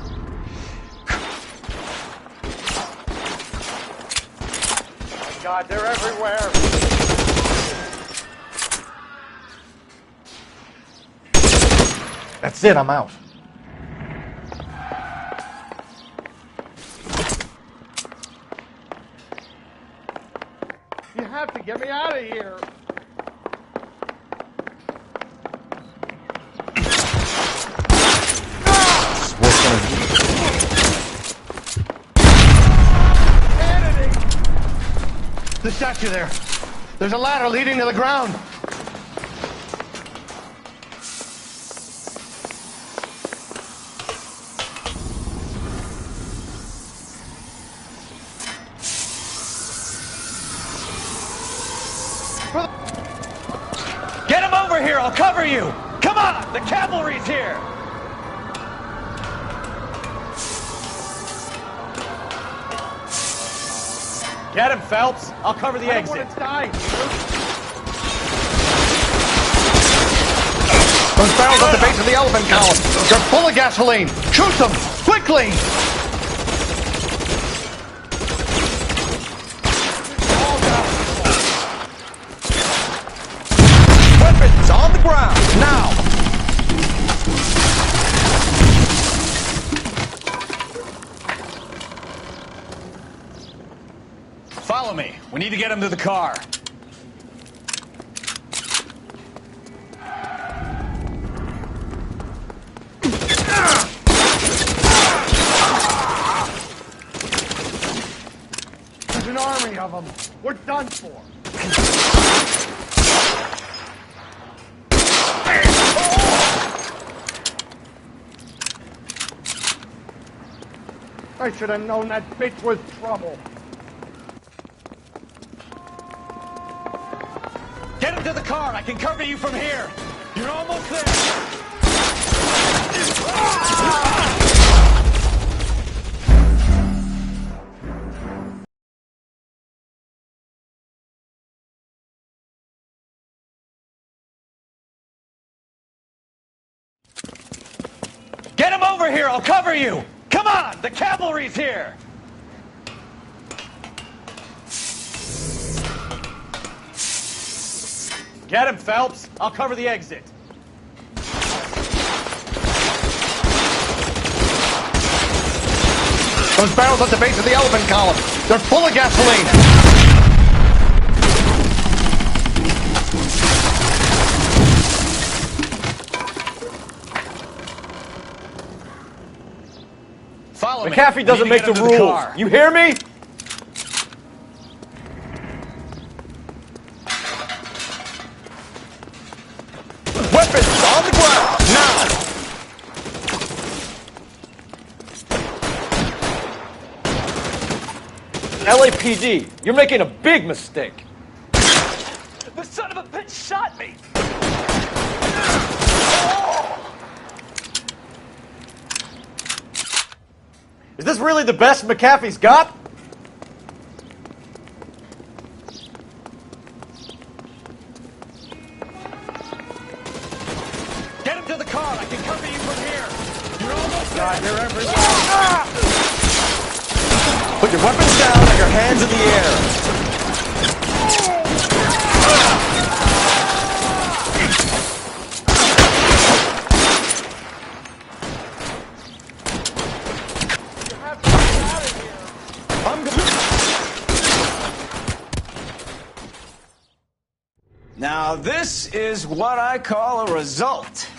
God, they're everywhere. That's it, I'm out. You have to get me out of here. The statue there. There's a ladder leading to the ground. Get him over here, I'll cover you! Come on, the cavalry's here! Get him, Phelps. I'll cover the I exit. don't want to die. Those barrels at the base of the elephant column. They're full of gasoline. Shoot them! Quickly! Weapons on the ground, now! Follow me. We need to get him to the car. There's an army of them. We're done for. I should have known that bitch was trouble. Get him to the car. I can cover you from here. You're almost there. Get him over here. I'll cover you. Come on. The cavalry's here. Get him, Phelps. I'll cover the exit. Those barrels at the base of the elephant column. They're full of gasoline. Follow me. McAfee doesn't make the rules. You hear me? Weapons on the ground, now! LAPD, you're making a big mistake. The son of a bitch shot me. Is this really the best McAfee's got? Get him to the car. I can cover you from here. You're almost there. They're everywhere. Put your weapons down and your hands in the air. Now, this is what I call a result.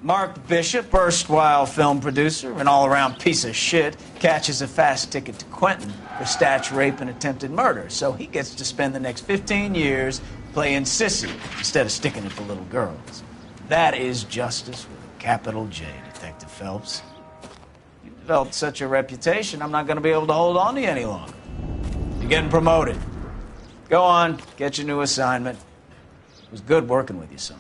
Mark Bishop, erstwhile film producer, an all-around piece of shit, catches a fast ticket to Quentin for statch, rape, and attempted murder. So he gets to spend the next 15 years playing sissy instead of sticking it to little girls. That is justice with a capital J, Detective Phelps. You've developed such a reputation, I'm not going to be able to hold on to you any longer. You're getting promoted. Go on, get your new assignment. It was good working with you, son.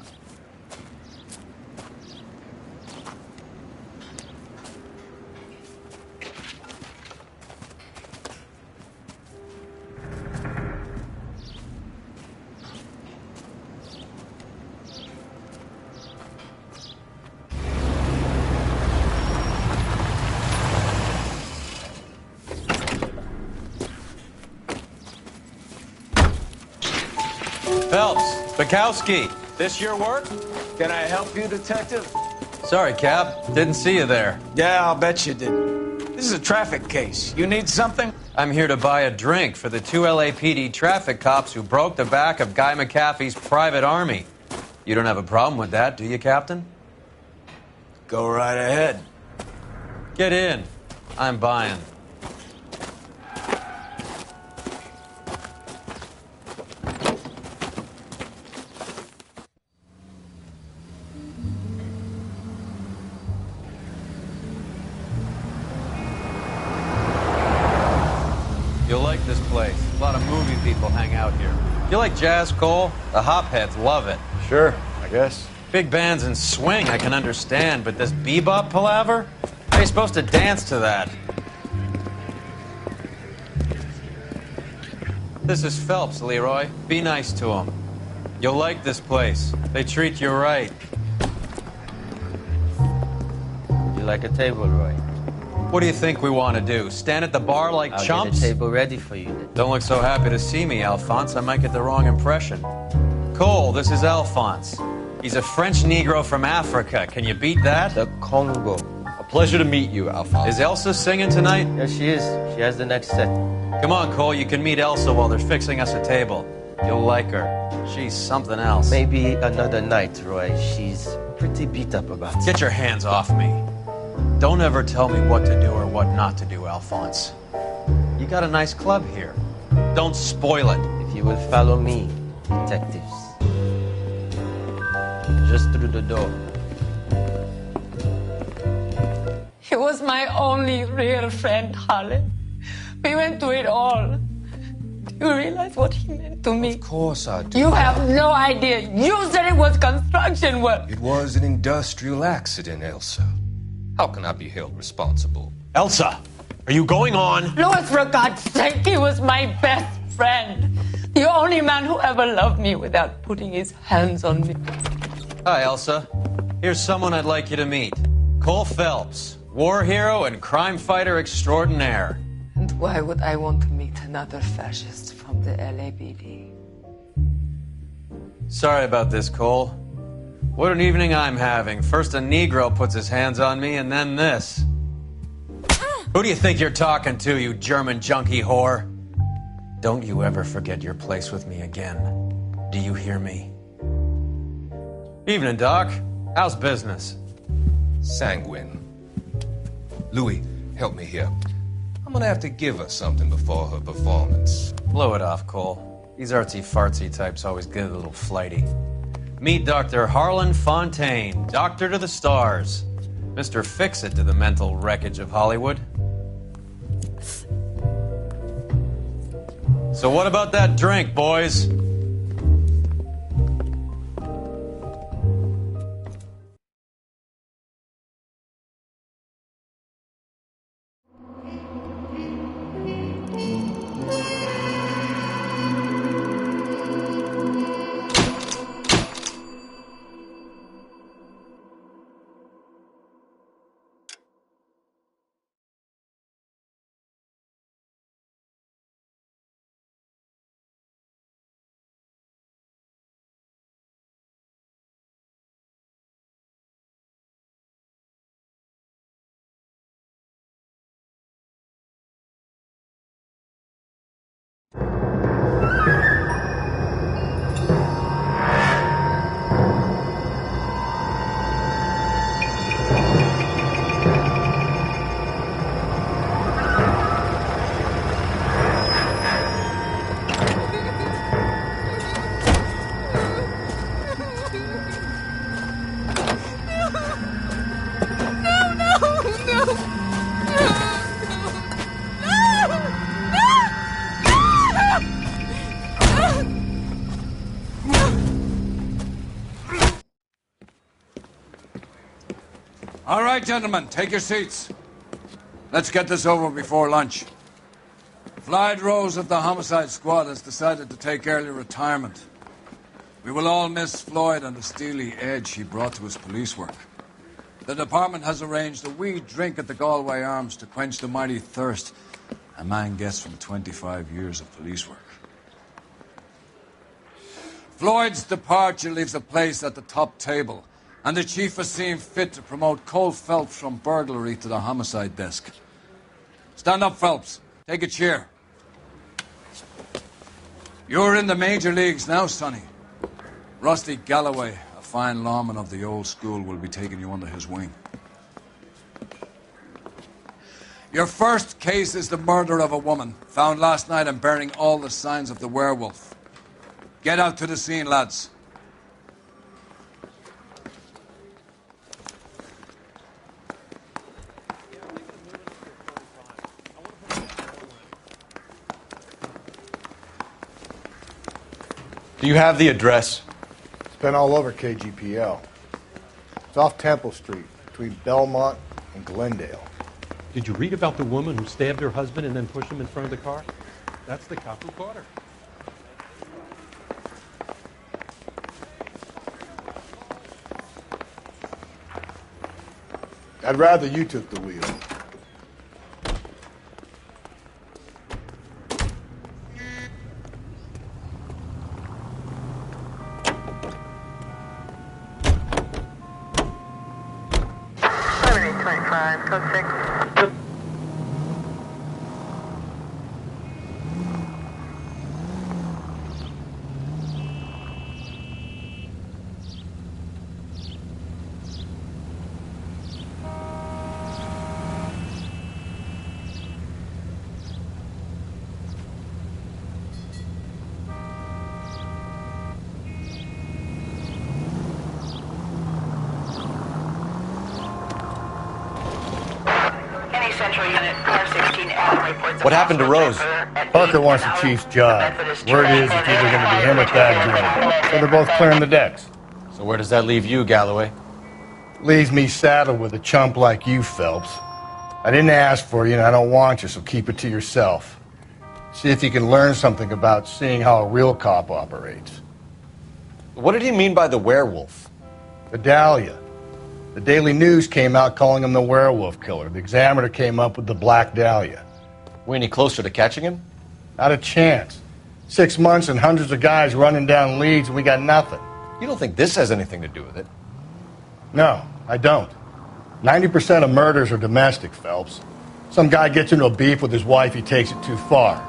Phelps, Bukowski, this your work? Can I help you, Detective? Sorry, Cap. Didn't see you there. Yeah, I'll bet you didn't. This is a traffic case. You need something? I'm here to buy a drink for the 2 LAPD traffic cops who broke the back of Guy McAfee's private army. You don't have a problem with that, do you, Captain? Go right ahead. Get in. I'm buying. You'll like this place. A lot of movie people hang out here. You like jazz, Cole? The hopheads love it. Sure, I guess. Big bands and swing I can understand, but this bebop palaver? How are you supposed to dance to that? This is Phelps, Leroy. Be nice to him. You'll like this place. They treat you right. Would you like a table, Roy? What do you think we want to do? Stand at the bar like I'll chumps? get a table ready for you. Don't look so happy to see me, Alphonse. I might get the wrong impression. Cole, this is Alphonse. He's a French Negro from Africa. Can you beat that? The Congo. A pleasure to meet you, Alphonse. Is Elsa singing tonight? Yes, she is. She has the next set. Come on, Cole. You can meet Elsa while they're fixing us a table. You'll like her. She's something else. Maybe another night, Roy. She's pretty beat up about it. Get your hands off me. Don't ever tell me what to do or what not to do, Alphonse. You got a nice club here. Don't spoil it. If you will follow me, detectives. Just through the door. He was my only real friend, Harlan. We went through it all. Do you realize what he meant to me? Of course I do. You have no idea. You said it was construction work. It was an industrial accident, Elsa. How can I be held responsible? Elsa, are you going on? Louis, for God's sake, he was my best friend. The only man who ever loved me without putting his hands on me. Hi, Elsa. Here's someone I'd like you to meet. Cole Phelps, war hero and crime fighter extraordinaire. And why would I want to meet another fascist from the LAPD? Sorry about this, Cole. What an evening I'm having. First a Negro puts his hands on me, and then this. Who do you think you're talking to, you German junkie whore? Don't you ever forget your place with me again. Do you hear me? Evening, Doc. How's business? Sanguine. Louis, help me here. I'm gonna have to give her something before her performance. Blow it off, Cole. These artsy-fartsy types always get a little flighty. Meet Dr. Harlan Fontaine, doctor to the stars. Mr. Fix-It to the mental wreckage of Hollywood. So what about that drink, boys? All right, gentlemen, take your seats. Let's get this over before lunch. Floyd Rose of the Homicide Squad has decided to take early retirement. We will all miss Floyd and the steely edge he brought to his police work. The department has arranged a wee drink at the Galway Arms to quench the mighty thirst a man gets from 25 years of police work. Floyd's departure leaves a place at the top table, and the chief has seen fit to promote Cole Phelps from burglary to the homicide desk. Stand up, Phelps. Take a chair. You're in the major leagues now, Sonny. Rusty Galloway, a fine lawman of the old school, will be taking you under his wing. Your first case is the murder of a woman, found last night and bearing all the signs of the werewolf. Get out to the scene, lads. Do you have the address? It's been all over KGPL. It's off Temple Street, between Belmont and Glendale. Did you read about the woman who stabbed her husband and then pushed him in front of the car? That's the cop who caught her. I'd rather you took the wheel. Code 6. What happened to Rose? Parker wants the chief's job. Word is it's either going to be him or Thad Green. So they're both clearing the decks. So where does that leave you, Galloway? Leaves me saddled with a chump like you, Phelps. I didn't ask for you and I don't want you, so keep it to yourself. See if you can learn something about seeing how a real cop operates. What did he mean by the werewolf? The Dahlia. The Daily News came out calling him the werewolf killer. The Examiner came up with the Black Dahlia. We any closer to catching him? Not a chance. 6 months and hundreds of guys running down leads and we got nothing. You don't think this has anything to do with it? No, I don't. 90% of murders are domestic, Phelps. Some guy gets into a beef with his wife, he takes it too far.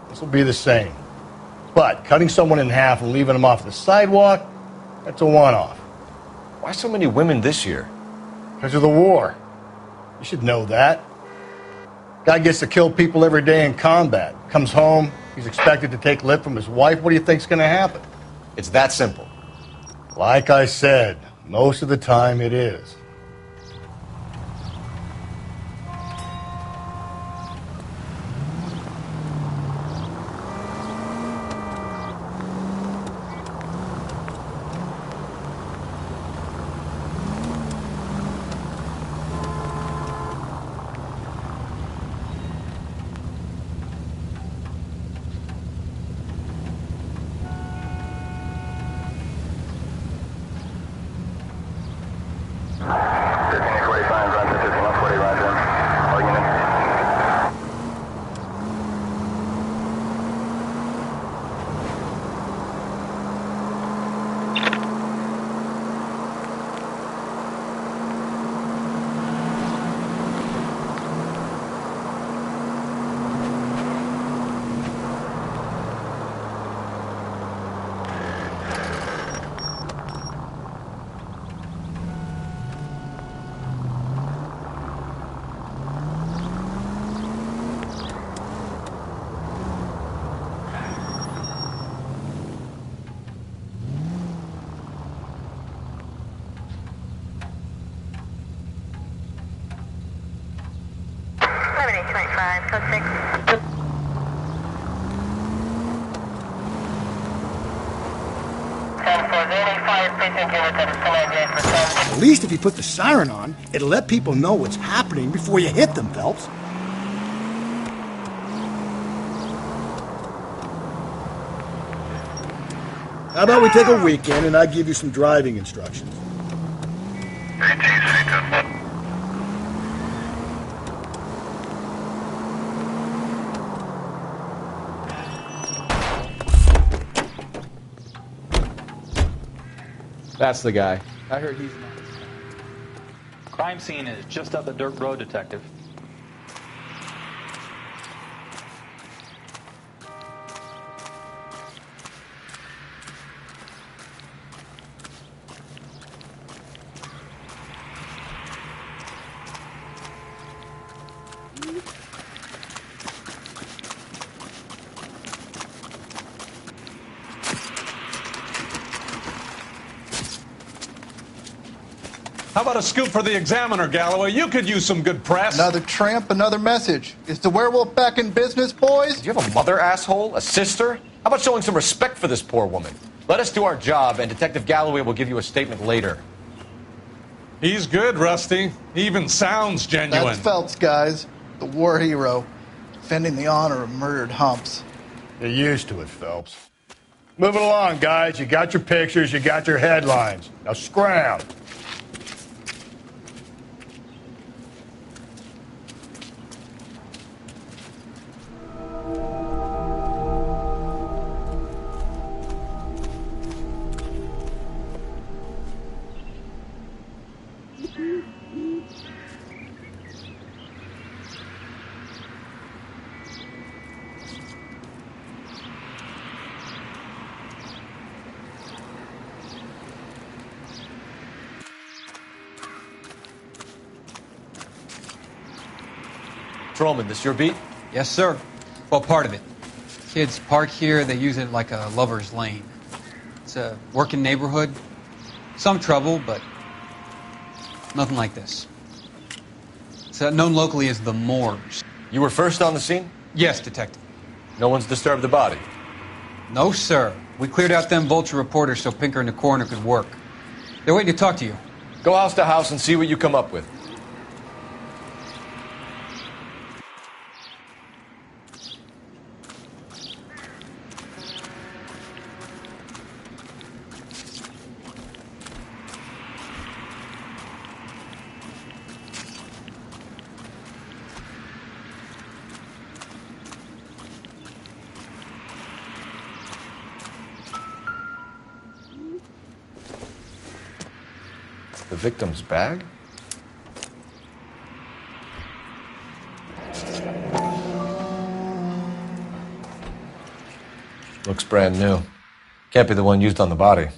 This will be the same. But cutting someone in half and leaving them off the sidewalk, that's a one-off. Why so many women this year? Because of the war. You should know that. Guy gets to kill people every day in combat. Comes home, he's expected to take lip from his wife. What do you think's going to happen? It's that simple. Like I said, most of the time it is. At least if you put the siren on, it'll let people know what's happening before you hit them, Phelps. How about we take a weekend and I give you some driving instructions? That's the guy. I heard he's not. Crime scene is just up the dirt road, Detective. How about a scoop for the Examiner, Galloway? You could use some good press. Another tramp, another message. Is the werewolf back in business, boys? Do you have a mother, asshole? A sister? How about showing some respect for this poor woman? Let us do our job, and Detective Galloway will give you a statement later. He's good, Rusty. He even sounds genuine. That's Phelps, guys. The war hero. Defending the honor of murdered humps. You're used to it, Phelps. Move it along, guys. You got your pictures, you got your headlines. Now scram. Patrolman, this your beat? Yes, sir. Well, part of it. Kids park here, they use it like a lover's lane. It's a working neighborhood. Some trouble, but nothing like this. It's known locally as the Moors. You were first on the scene? Yes, Detective. No one's disturbed the body? No, sir. We cleared out them vulture reporters so Pinker and the coroner could work. They're waiting to talk to you. Go house to house and see what you come up with. The victim's bag? Looks brand new. Can't be the one used on the body.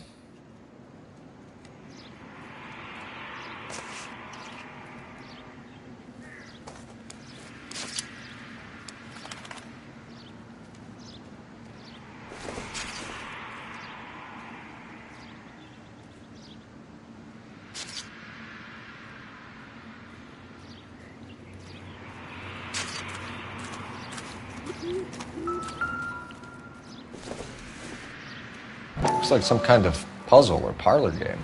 Looks like some kind of puzzle or parlor game.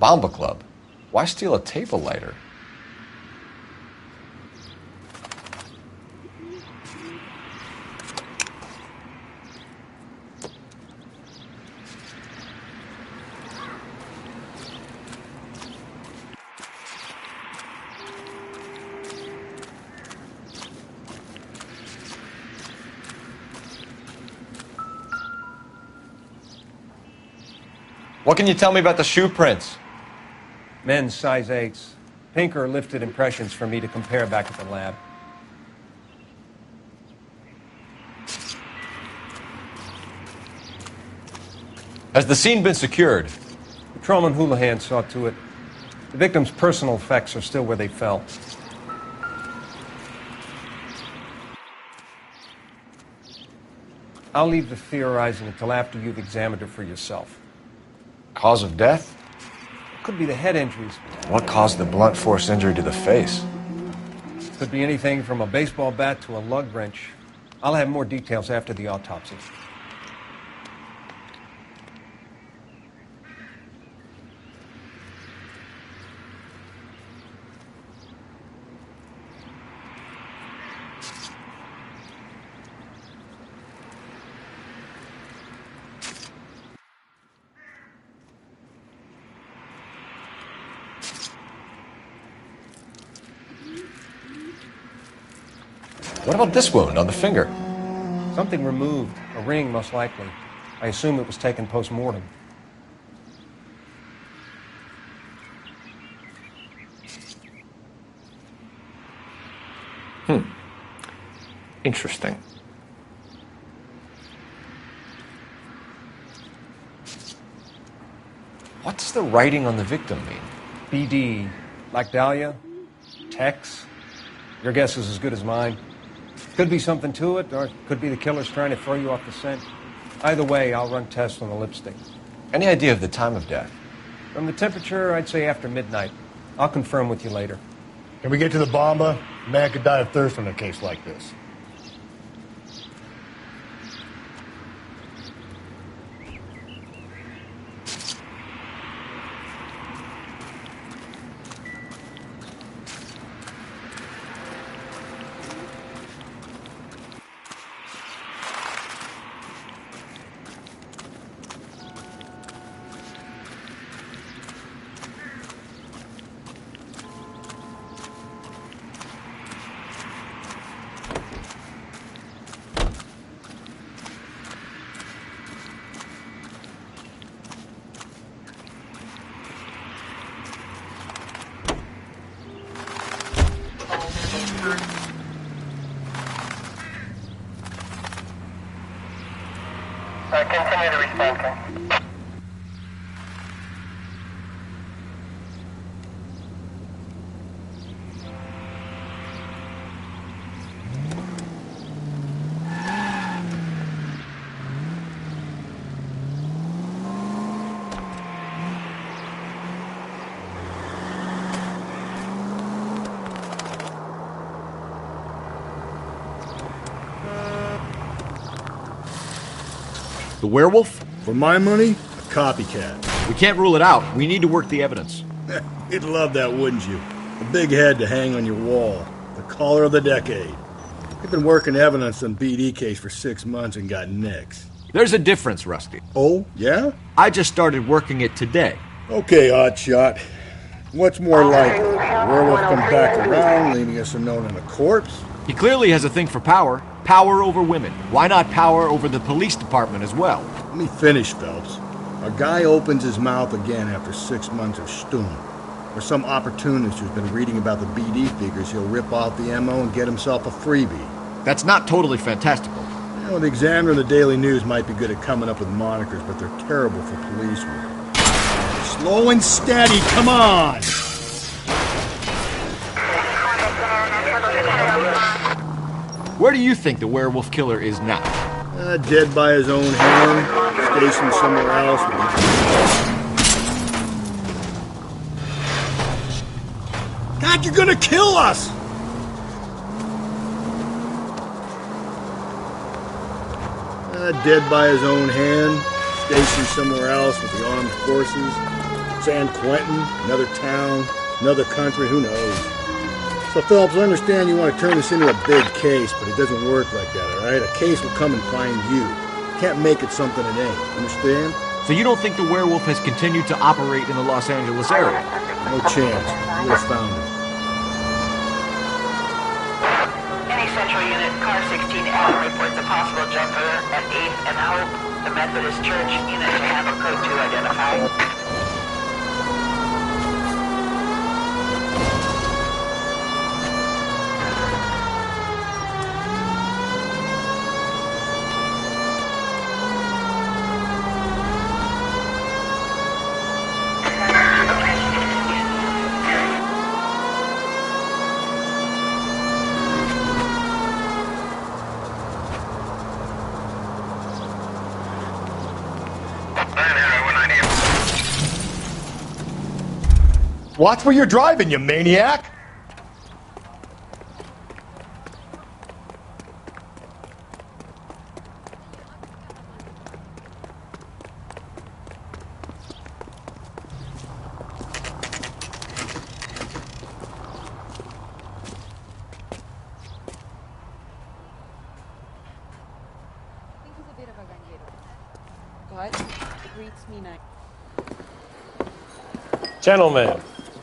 Bomba Club. Why steal a table lighter? What can you tell me about the shoe prints? Men's size 8s. Pinker lifted impressions for me to compare back at the lab. Has the scene been secured? Patrolman Houlihan saw to it. The victim's personal effects are still where they fell. I'll leave the theorizing until after you've examined her for yourself. Cause of death? Could be the head injuries. What caused the blunt force injury to the face? Could be anything from a baseball bat to a lug wrench. I'll have more details after the autopsy. What about this wound on the finger? Something removed. A ring, most likely. I assume it was taken post-mortem. Interesting. What does the writing on the victim mean? BD. Like Dahlia? Tex? Your guess is as good as mine. Could be something to it, or it could be the killer's trying to throw you off the scent. Either way, I'll run tests on the lipstick. Any idea of the time of death? From the temperature, I'd say after midnight. I'll confirm with you later. Can we get to the bomba? A man could die of thirst in a case like this. Continue to respond, sir. The werewolf? For my money, a copycat. We can't rule it out. We need to work the evidence. You'd love that, wouldn't you? A big head to hang on your wall. The caller of the decade. You've been working evidence on BD case for 6 months and got nicks. There's a difference, Rusty. Oh, yeah? I just started working it today. Okay, Oddshot. What's more likely? The werewolf comes back around, leaving us a note on a corpse? He clearly has a thing for power. Power over women. Why not power over the police department as well? Let me finish, Phelps. A guy opens his mouth again after 6 months of stewing. Or some opportunist who's been reading about the BD figures, he'll rip off the MO and get himself a freebie. That's not totally fantastical. You know, the Examiner and the Daily News might be good at coming up with monikers, but they're terrible for police work. Slow and steady, come on! Where do you think the werewolf killer is now? Dead by his own hand, stationed somewhere else. God, you're gonna kill us! Dead by his own hand, stationed somewhere else with the armed forces. San Quentin, another town, another country, who knows? So, Phelps, I understand you want to turn this into a big case, but it doesn't work like that, all right? A case will come and find you. You can't make it something it ain't. Understand? So you don't think the werewolf has continued to operate in the Los Angeles area? No chance. You would have found him. Any Central Unit, Car 16L reports a possible jumper at 8th and Hope. The Methodist Church unit to handle code 2 identified. Watch where you're driving, you maniac! Gentlemen,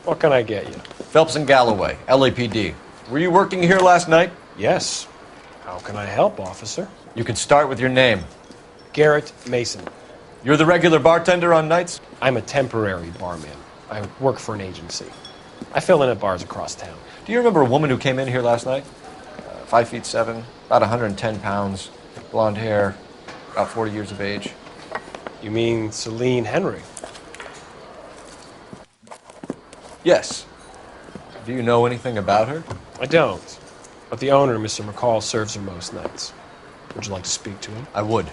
what can I get you? Phelps and Galloway, LAPD. Were you working here last night? Yes. How can I help, officer? You can start with your name. Garrett Mason. You're the regular bartender on nights? I'm a temporary barman. I work for an agency. I fill in at bars across town. Do you remember a woman who came in here last night? 5'7", about 110 pounds, blonde hair, about 40 years of age. You mean Celine Henry? Yes. Do you know anything about her? I don't. But the owner, Mr. McCall, serves her most nights. Would you like to speak to him? I would.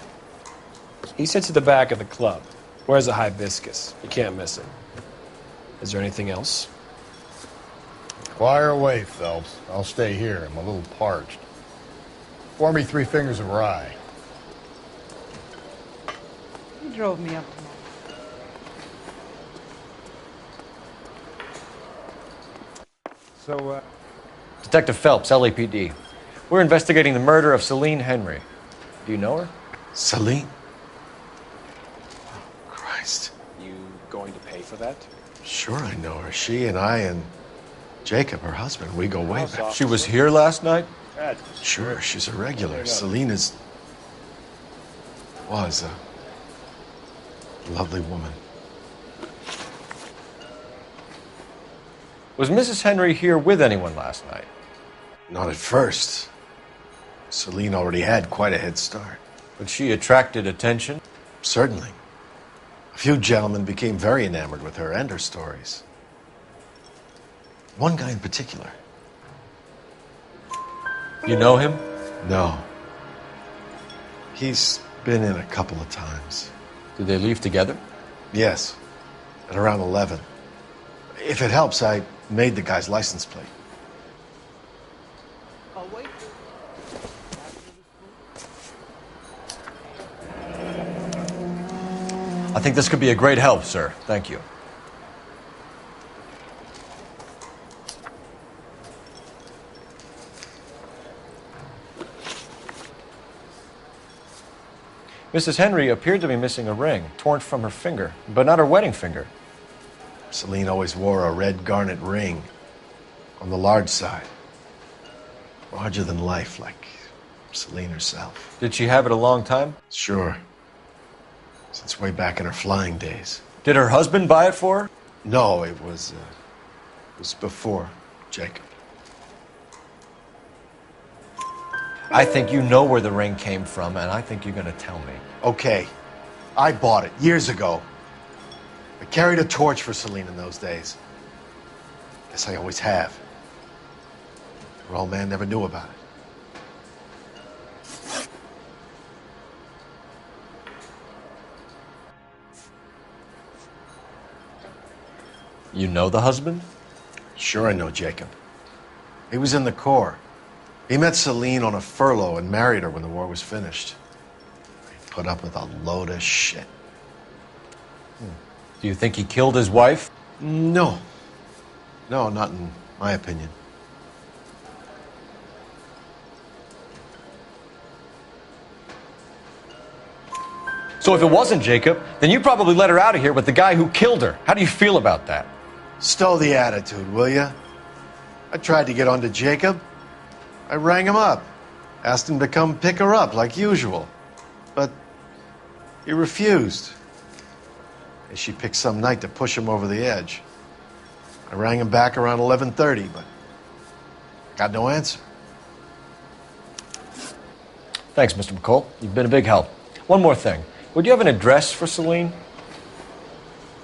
He sits at the back of the club. Wears a hibiscus. You can't miss him. Is there anything else? Fire away, Phelps. I'll stay here. I'm a little parched. Pour me 3 fingers of rye. You drove me up tonight. So, Detective Phelps, LAPD. We're investigating the murder of Celine Henry. Do you know her? Celine? Oh, Christ. you going to pay for that? Sure I know her. She and I and Jacob, her husband, we go way back. She was here last night? Sure, she's a regular. Celine was a lovely woman. Was Mrs. Henry here with anyone last night? Not at first. Celine already had quite a head start. But she attracted attention? Certainly. A few gentlemen became very enamored with her and her stories. One guy in particular. You know him? No. He's been in a couple of times. Did they leave together? Yes. At around 11. If it helps, I made the guy's license plate. I think this could be a great help, sir. Thank you. Mrs. Henry appeared to be missing a ring, torn from her finger, but not her wedding finger. Celine always wore a red garnet ring on the large side. Larger than life, like Celine herself. Did she have it a long time? Sure. Since way back in her flying days. Did her husband buy it for her? No, it was before Jacob. I think you know where the ring came from, and I think you're going to tell me. Okay. I bought it years ago. I carried a torch for Celine in those days. Guess I always have. Her old man never knew about it. You know the husband? Sure I know Jacob. He was in the Corps. He met Celine on a furlough and married her when the war was finished. He put up with a load of shit. Do you think he killed his wife? No. No, not in my opinion. So if it wasn't Jacob, then you probably let her out of here with the guy who killed her. How do you feel about that? Stow the attitude, will ya? I tried to get onto Jacob. I rang him up. Asked him to come pick her up like usual. But he refused. And she picked some night to push him over the edge. I rang him back around 11:30, but got no answer. Thanks, Mr. McCall. You've been a big help. One more thing. Would you have an address for Celine?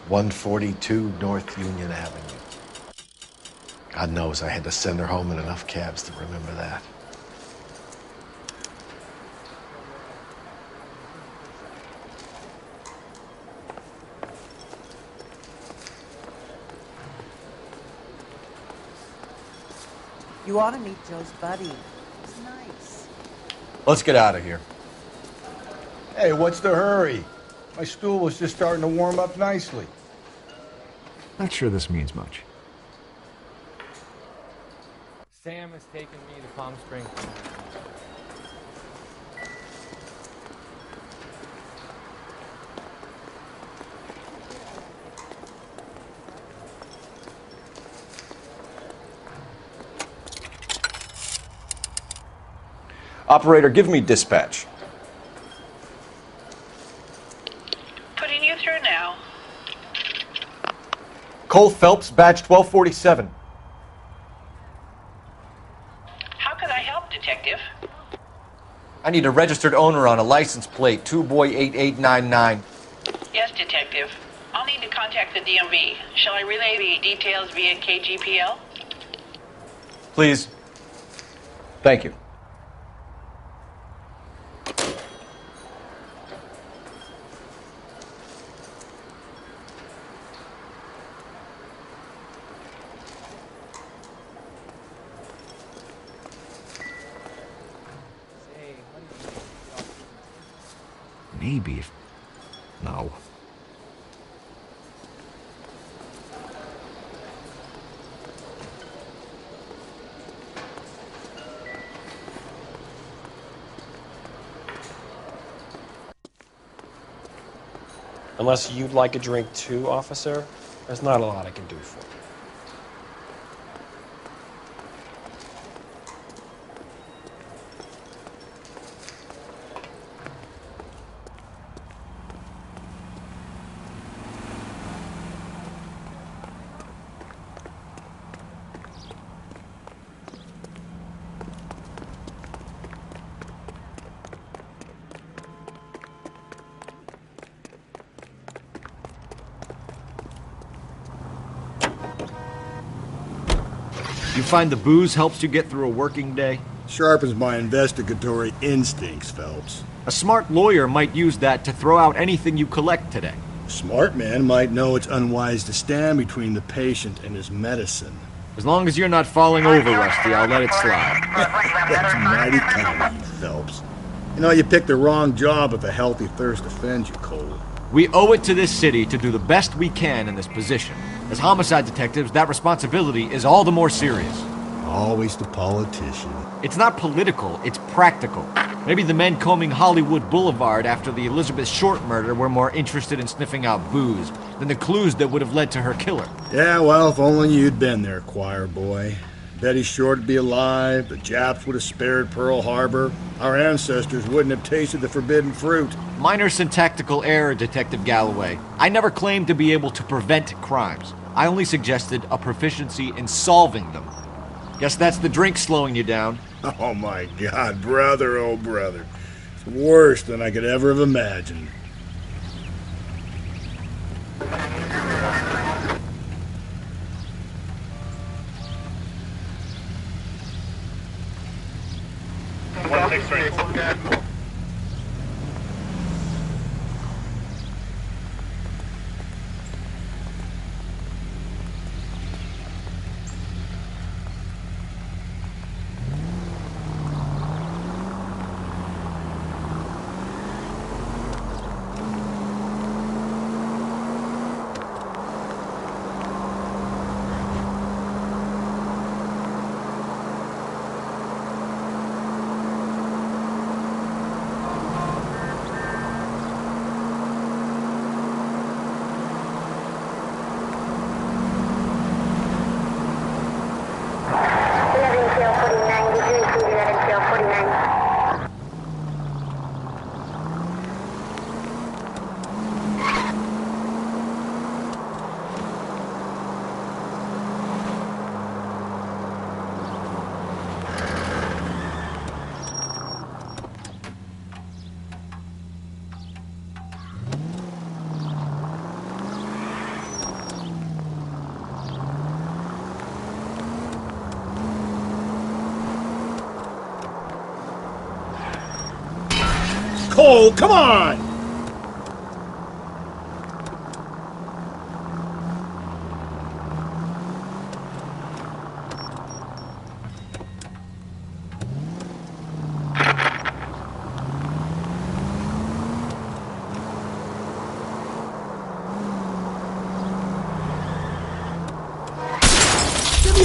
142 North Union Avenue. God knows I had to send her home in enough cabs to remember that. You ought to meet Joe's buddy. He's nice. Let's get out of here. Hey, what's the hurry? My stool was just starting to warm up nicely. Not sure this means much. Sam has taken me to Palm Springs. Operator, give me dispatch. Putting you through now. Cole Phelps, badge 1247. How can I help, Detective? I need a registered owner on a license plate, 2boy8899. Yes, Detective. I'll need to contact the DMV. Shall I relay the details via KGPL? Please. Thank you. Maybe if... No. Unless you'd like a drink too, officer, there's not a lot I can do for you. You find the booze helps you get through a working day? Sharpens my investigatory instincts, Phelps. A smart lawyer might use that to throw out anything you collect today. A smart man might know it's unwise to stand between the patient and his medicine. As long as you're not falling over, Rusty, I'll let it slide. That's mighty kind of you, Phelps. You know, you picked the wrong job if a healthy thirst offends you, Cole. We owe it to this city to do the best we can in this position. As homicide detectives, that responsibility is all the more serious. Always the politician. It's not political, it's practical. Maybe the men combing Hollywood Boulevard after the Elizabeth Short murder were more interested in sniffing out booze than the clues that would have led to her killer. Yeah, well, if only you'd been there, choir boy. Betty Short would be alive, the Japs would have spared Pearl Harbor, our ancestors wouldn't have tasted the forbidden fruit. Minor syntactical error, Detective Galloway. I never claimed to be able to prevent crimes. I only suggested a proficiency in solving them. Guess that's the drink slowing you down. Oh my God, brother, oh brother. It's worse than I could ever have imagined. Cole, come on!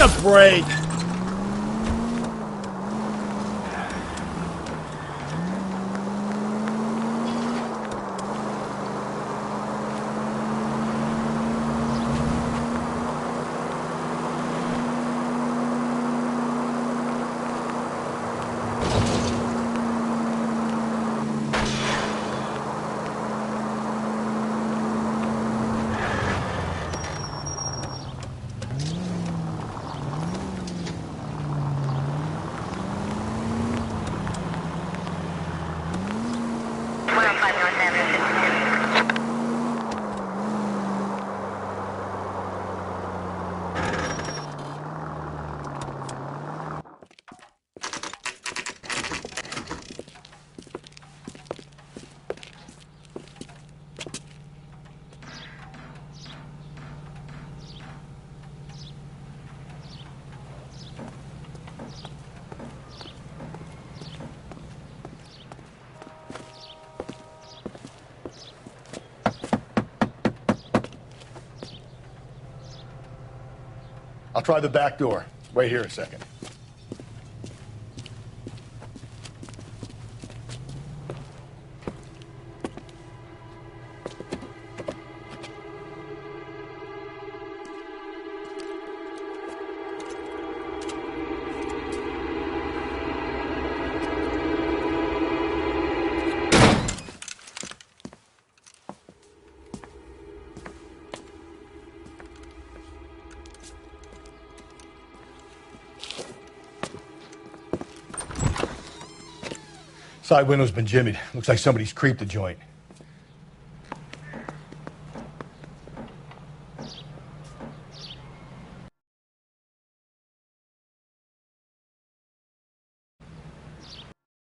a break! I'll try the back door. Wait here a second. Side window's been jimmied. Looks like somebody's creeped the joint.